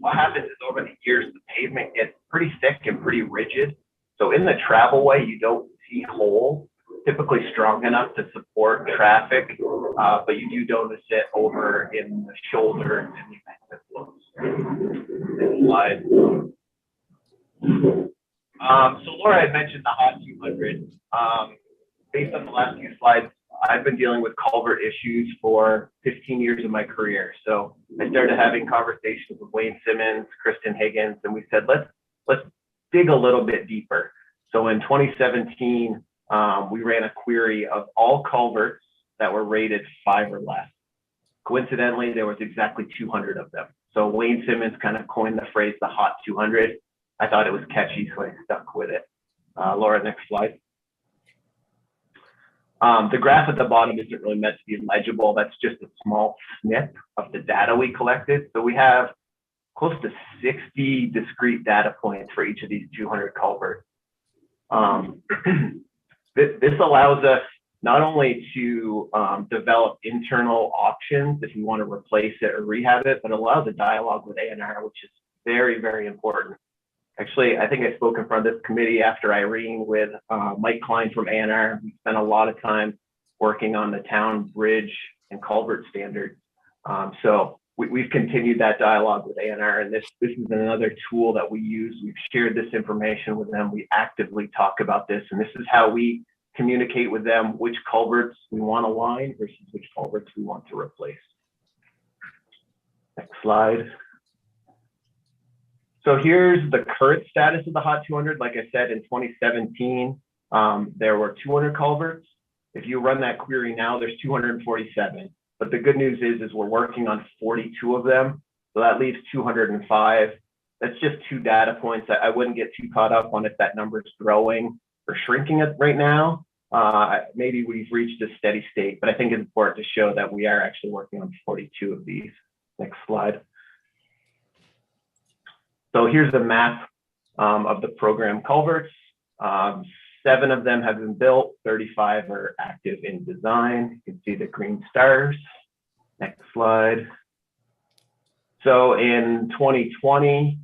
Speaker 12: What happens is over the years, the pavement gets pretty thick and pretty rigid. So in the travelway, you don't see holes, typically strong enough to support traffic, but you do notice it over in the shoulder and the event flows. Next slide. So Laura had mentioned the Hot 200. Based on the last few slides, I've been dealing with culvert issues for 15 years of my career. So I started having conversations with Wayne Simmons, Kristen Higgins, and we said, let's dig a little bit deeper. So in 2017, we ran a query of all culverts that were rated 5 or less. Coincidentally, there was exactly 200 of them. So Wayne Simmons kind of coined the phrase the Hot 200. I thought it was catchy, so I stuck with it. Laura, next slide. The graph at the bottom isn't really meant to be legible. That's just a small snip of the data we collected. So we have close to 60 discrete data points for each of these 200 culverts. This allows us not only to develop internal options if you want to replace it or rehab it, but allows a dialogue with A&R, which is very, very important. Actually, I think I spoke in front of this committee after Irene with Mike Klein from A&R. We spent a lot of time working on the town bridge and culvert standards. So we've continued that dialogue with ANR, and this is another tool that we use. We've shared this information with them. We actively talk about this, and this is how we communicate with them which culverts we want to line versus which culverts we want to replace. Next slide. So here's the current status of the Hot 200. Like I said, in 2017, there were 200 culverts. If you run that query now, there's 247. But the good news is we're working on 42 of them. So that leaves 205. That's just 2 data points. I wouldn't get too caught up on if that number is growing or shrinking right now. Maybe we've reached a steady state, but I think it's important to show that we are actually working on 42 of these. Next slide. So here's the map of the programmed culverts. 7 of them have been built, 35 are active in design. You can see the green stars. Next slide. So in 2020,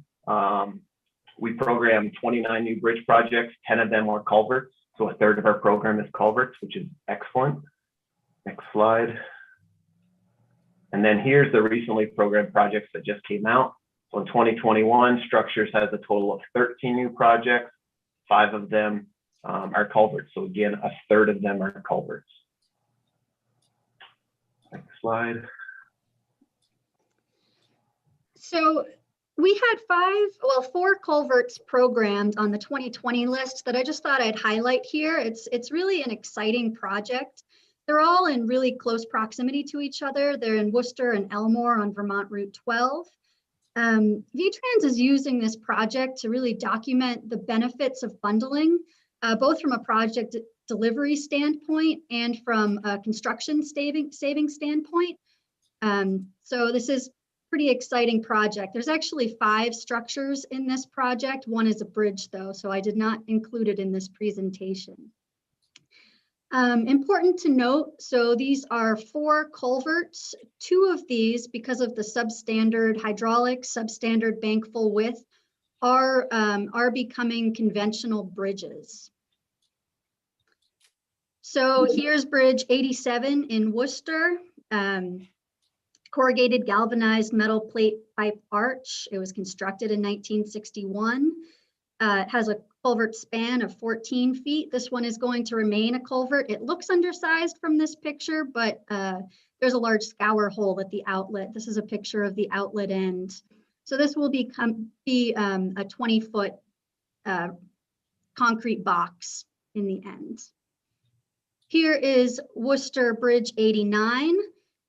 Speaker 12: we programmed 29 new bridge projects. 10 of them were culverts. So a third of our program is culverts, which is excellent. Next slide. And then here's the recently programmed projects that just came out. So in 2021, Structures has a total of 13 new projects. 5 of them are culverts. So again, a third of them are culverts. Next slide.
Speaker 13: So we had 4 culverts programmed on the 2020 list that I just thought I'd highlight here. It's really an exciting project. They're all in really close proximity to each other. They're in Worcester and Elmore on Vermont Route 12. VTrans is using this project to really document the benefits of bundling, both from a project delivery standpoint and from a construction saving standpoint. So this is pretty exciting project. There's actually 5 structures in this project. One is a bridge though, so I did not include it in this presentation. Important to note, so these are 4 culverts. 2 of these, because of the substandard hydraulics, substandard bank full width, are becoming conventional bridges. So here's Bridge 87 in Worcester. Corrugated galvanized metal plate pipe arch. It was constructed in 1961. It has a culvert span of 14 feet. This one is going to remain a culvert. It looks undersized from this picture, but there's a large scour hole at the outlet. This is a picture of the outlet end. So this will be a 20-foot concrete box in the end. Here is Worcester Bridge 89.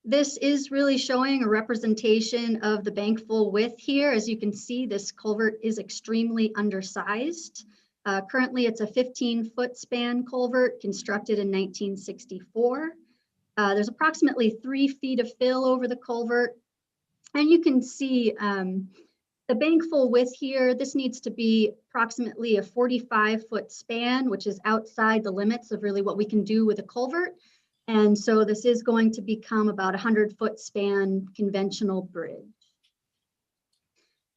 Speaker 13: This is really showing a representation of the bank full width here. As you can see, this culvert is extremely undersized. Currently, it's a 15-foot span culvert constructed in 1964. There's approximately 3 feet of fill over the culvert. And you can see the bank full width here. This needs to be approximately a 45-foot span, which is outside the limits of really what we can do with a culvert. And so this is going to become about a 100-foot span conventional bridge.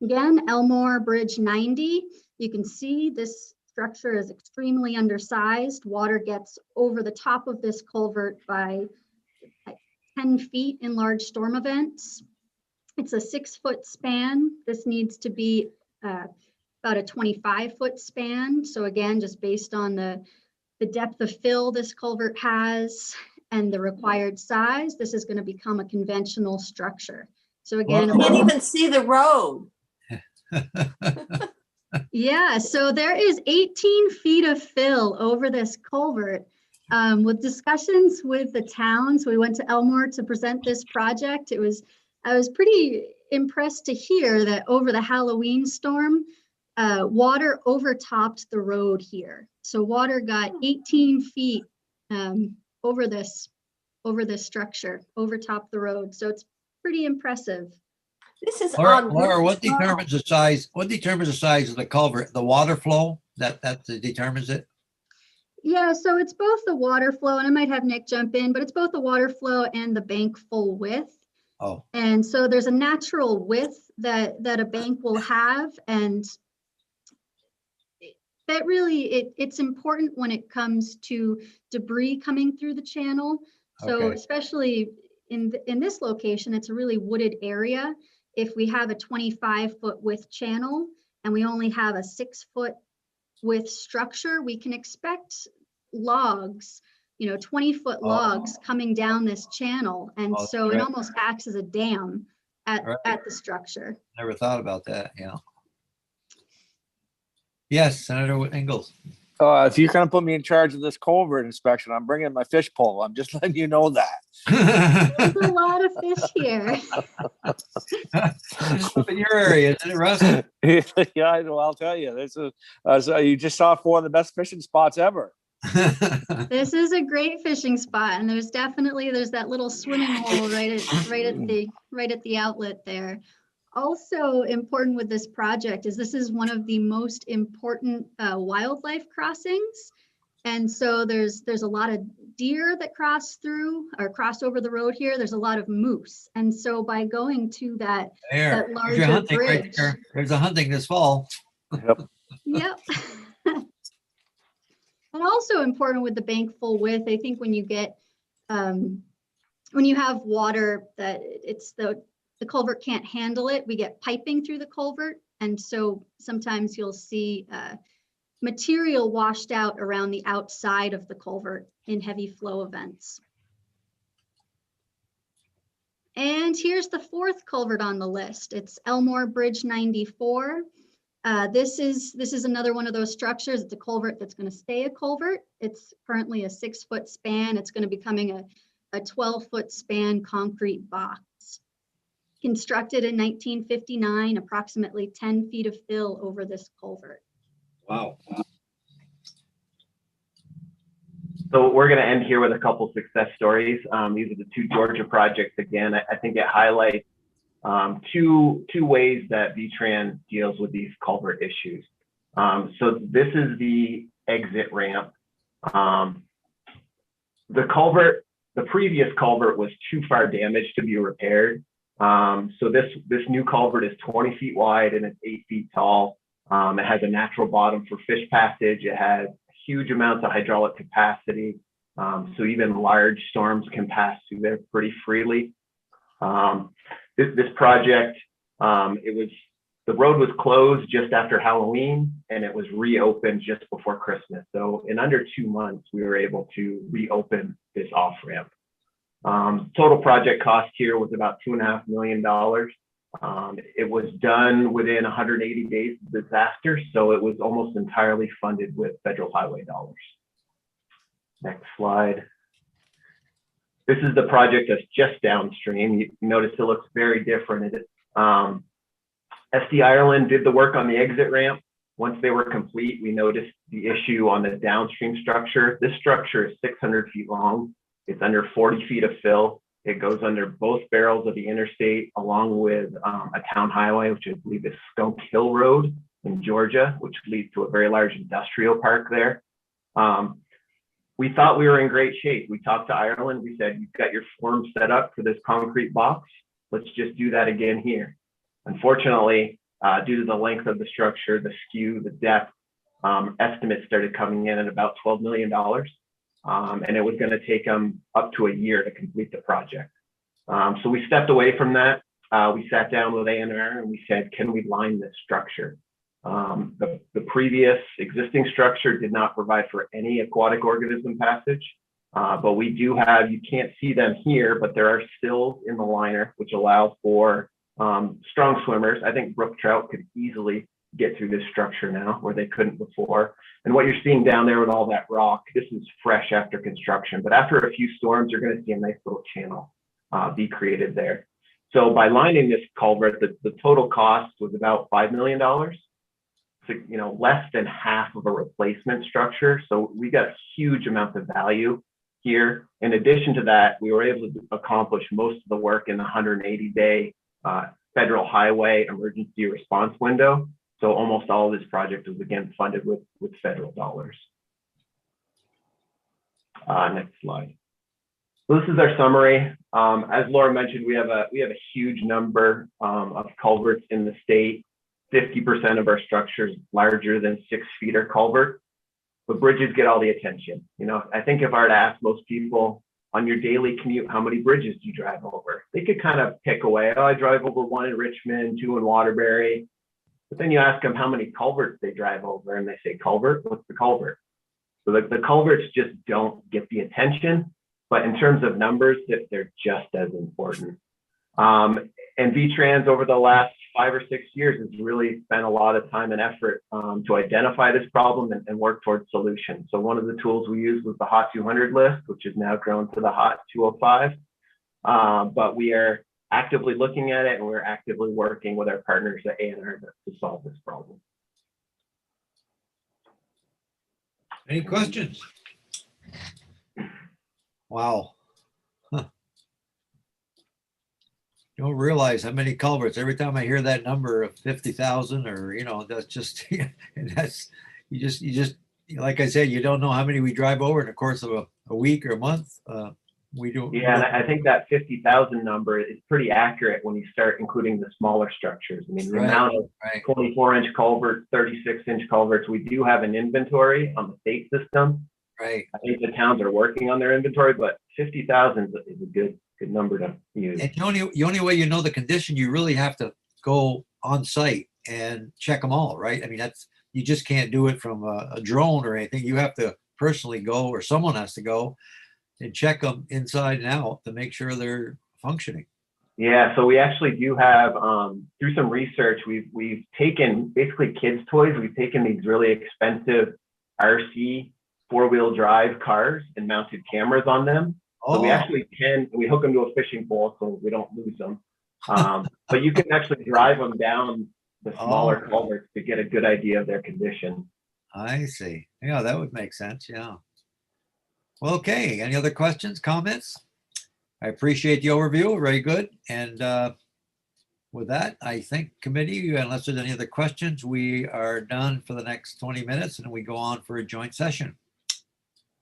Speaker 13: Again, Elmore Bridge 90. You can see this structure is extremely undersized. Water gets over the top of this culvert by 10 feet in large storm events. It's a 6-foot span. This needs to be about a 25-foot span. So again, just based on the depth of fill this culvert has and the required size, this is going to become a conventional structure. So again,
Speaker 2: you can't even see the road.
Speaker 13: Yeah, so there is 18 feet of fill over this culvert. With discussions with the towns, we went to Elmore to present this project. I was pretty impressed to hear that over the Halloween storm, water overtopped the road here. So water got 18 feet over this structure, overtopped the road. So it's pretty impressive.
Speaker 2: This is
Speaker 1: Laura, what determines the size? What determines the size of the culvert? The water flow that determines it?
Speaker 13: Yeah, so it's both the water flow, and I might have Nick jump in, but it's both the water flow and the bank full width.
Speaker 1: Oh.
Speaker 13: And so there's a natural width that a bank will have, and that really it's important when it comes to debris coming through the channel. So
Speaker 1: Okay.
Speaker 13: especially in this location, it's a really wooded area. If we have a 25-foot width channel and we only have a 6-foot width structure, we can expect logs, 20-foot logs coming down this channel. And so it almost acts as a dam at the structure.
Speaker 1: Never thought about that. Yeah. Yes, Senator Ingalls.
Speaker 6: If you're going to put me in charge of this culvert inspection, I'm bringing my fish pole. I'm just letting you know that.
Speaker 13: There's a lot of fish here.
Speaker 1: Up in your area, isn't it, Russ?
Speaker 6: Yeah, well, I'll tell you, this is so you just saw 4 of the best fishing spots ever.
Speaker 13: This is a great fishing spot, and there's that little swimming hole right at the outlet there. Also important with this project is this is one of the most important wildlife crossings. And so there's a lot of deer that cross over the road here. There's a lot of moose. And so by going to that larger bridge. Right there.
Speaker 1: There's a hunting this fall.
Speaker 13: Yep. And also important with the bank full width, I think when you get, when you have water that the culvert can't handle it, we get piping through the culvert. And so sometimes you'll see material washed out around the outside of the culvert in heavy flow events. And here's the 4th culvert on the list. It's Elmore Bridge 94. This is another one of those structures. It's a culvert that's going to stay a culvert. It's currently a 6-foot span. It's going to be becoming a 12-foot span concrete box. Constructed in 1959, approximately 10 feet of fill over this culvert.
Speaker 1: Wow.
Speaker 12: So we're going to end here with a couple success stories. These are the 2 Georgia projects. Again, I think it highlights two ways that VTran deals with these culvert issues. So this is the exit ramp. The previous culvert was too far damaged to be repaired. So this new culvert is 20 feet wide and it's 8 feet tall. It has a natural bottom for fish passage. It has huge amounts of hydraulic capacity. So even large storms can pass through there pretty freely. This project, the road was closed just after Halloween and it was reopened just before Christmas. So in under 2 months, we were able to reopen this off ramp. Total project cost here was about $2.5 million. It was done within 180 days of disaster, so it was almost entirely funded with federal highway dollars. Next slide. This is the project that's just downstream. You notice it looks very different. SD Ireland did the work on the exit ramp. Once they were complete, we noticed the issue on the downstream structure. This structure is 600 feet long. It's under 40 feet of fill. It goes under both barrels of the interstate, along with a town highway, which I believe is Skunk Hill Road in Georgia, which leads to a very large industrial park there. We thought we were in great shape. We talked to Ireland. We said, you've got your form set up for this concrete box. Let's just do that again here. Unfortunately, due to the length of the structure, the skew, the depth, estimates started coming in at about $12 million. And it was going to take them up to a year to complete the project. So we stepped away from that. We sat down with A&R and we said, can we line this structure? The previous existing structure did not provide for any aquatic organism passage, but we do have, you can't see them here, but there are stills in the liner, which allow for strong swimmers. I think brook trout could easily get through this structure now where they couldn't before. And what you're seeing down there with all that rock, this is fresh after construction, but after a few storms, you're going to see a nice little channel be created there. So by lining this culvert, the total cost was about $5 million. So, you know, less than half of a replacement structure. So we got huge amounts of value here. In addition to that, we were able to accomplish most of the work in the 180-day federal highway emergency response window. So almost all of this project was again funded with federal dollars. Next slide. So this is our summary. As Laura mentioned, we have a huge number of culverts in the state. 50% of our structures larger than 6 feet are culvert, but bridges get all the attention. You know, I think if I were to ask most people, on your daily commute, how many bridges do you drive over? They could kind of pick away. Oh, I drive over 1 in Richmond, 2 in Waterbury. But then you ask them how many culverts they drive over, and they say, culvert? What's the culvert? So the culverts just don't get the attention, but in terms of numbers, they're just as important. And VTrans over the last 5 or 6 years has really spent a lot of time and effort to identify this problem and work towards solutions. So one of the tools we used was the Hot 200 list, which has now grown to the Hot 205. But we are actively looking at it, and we're actively working with our partners at A&R to solve this problem.
Speaker 1: Any questions? Wow. Huh. You don't realize how many culverts. Every time I hear that number of 50,000, or, you know, that's just, that's, you just, like I said, you don't know how many we drive over in the course of a week or a month. We do.
Speaker 12: Yeah, and I think that 50,000 number is pretty accurate when you start including the smaller structures. I mean, the amount of 24-inch culverts, 36-inch culverts, we do have an inventory on the state system.
Speaker 1: Right.
Speaker 12: I think the towns are working on their inventory, but 50,000 is a good number to use.
Speaker 1: And the only way you know the condition, you really have to go on site and check them all, right? I mean, you just can't do it from a drone or anything. You have to personally go, or someone has to go and check them inside and out to make sure they're functioning.
Speaker 12: Yeah, so we actually do have, through some research, we've taken basically kids' toys. We've taken these really expensive RC 4-wheel drive cars and mounted cameras on them. So we actually we hook them to a fishing pole so we don't lose them. But you can actually drive them down the smaller culverts to get a good idea of their condition.
Speaker 1: I see. Yeah, that would make sense. Yeah. Well, okay. Any other questions, comments? I appreciate the overview. Very good. And with that, I think committee, unless there's any other questions, we are done for the next 20 minutes and we go on for a joint session.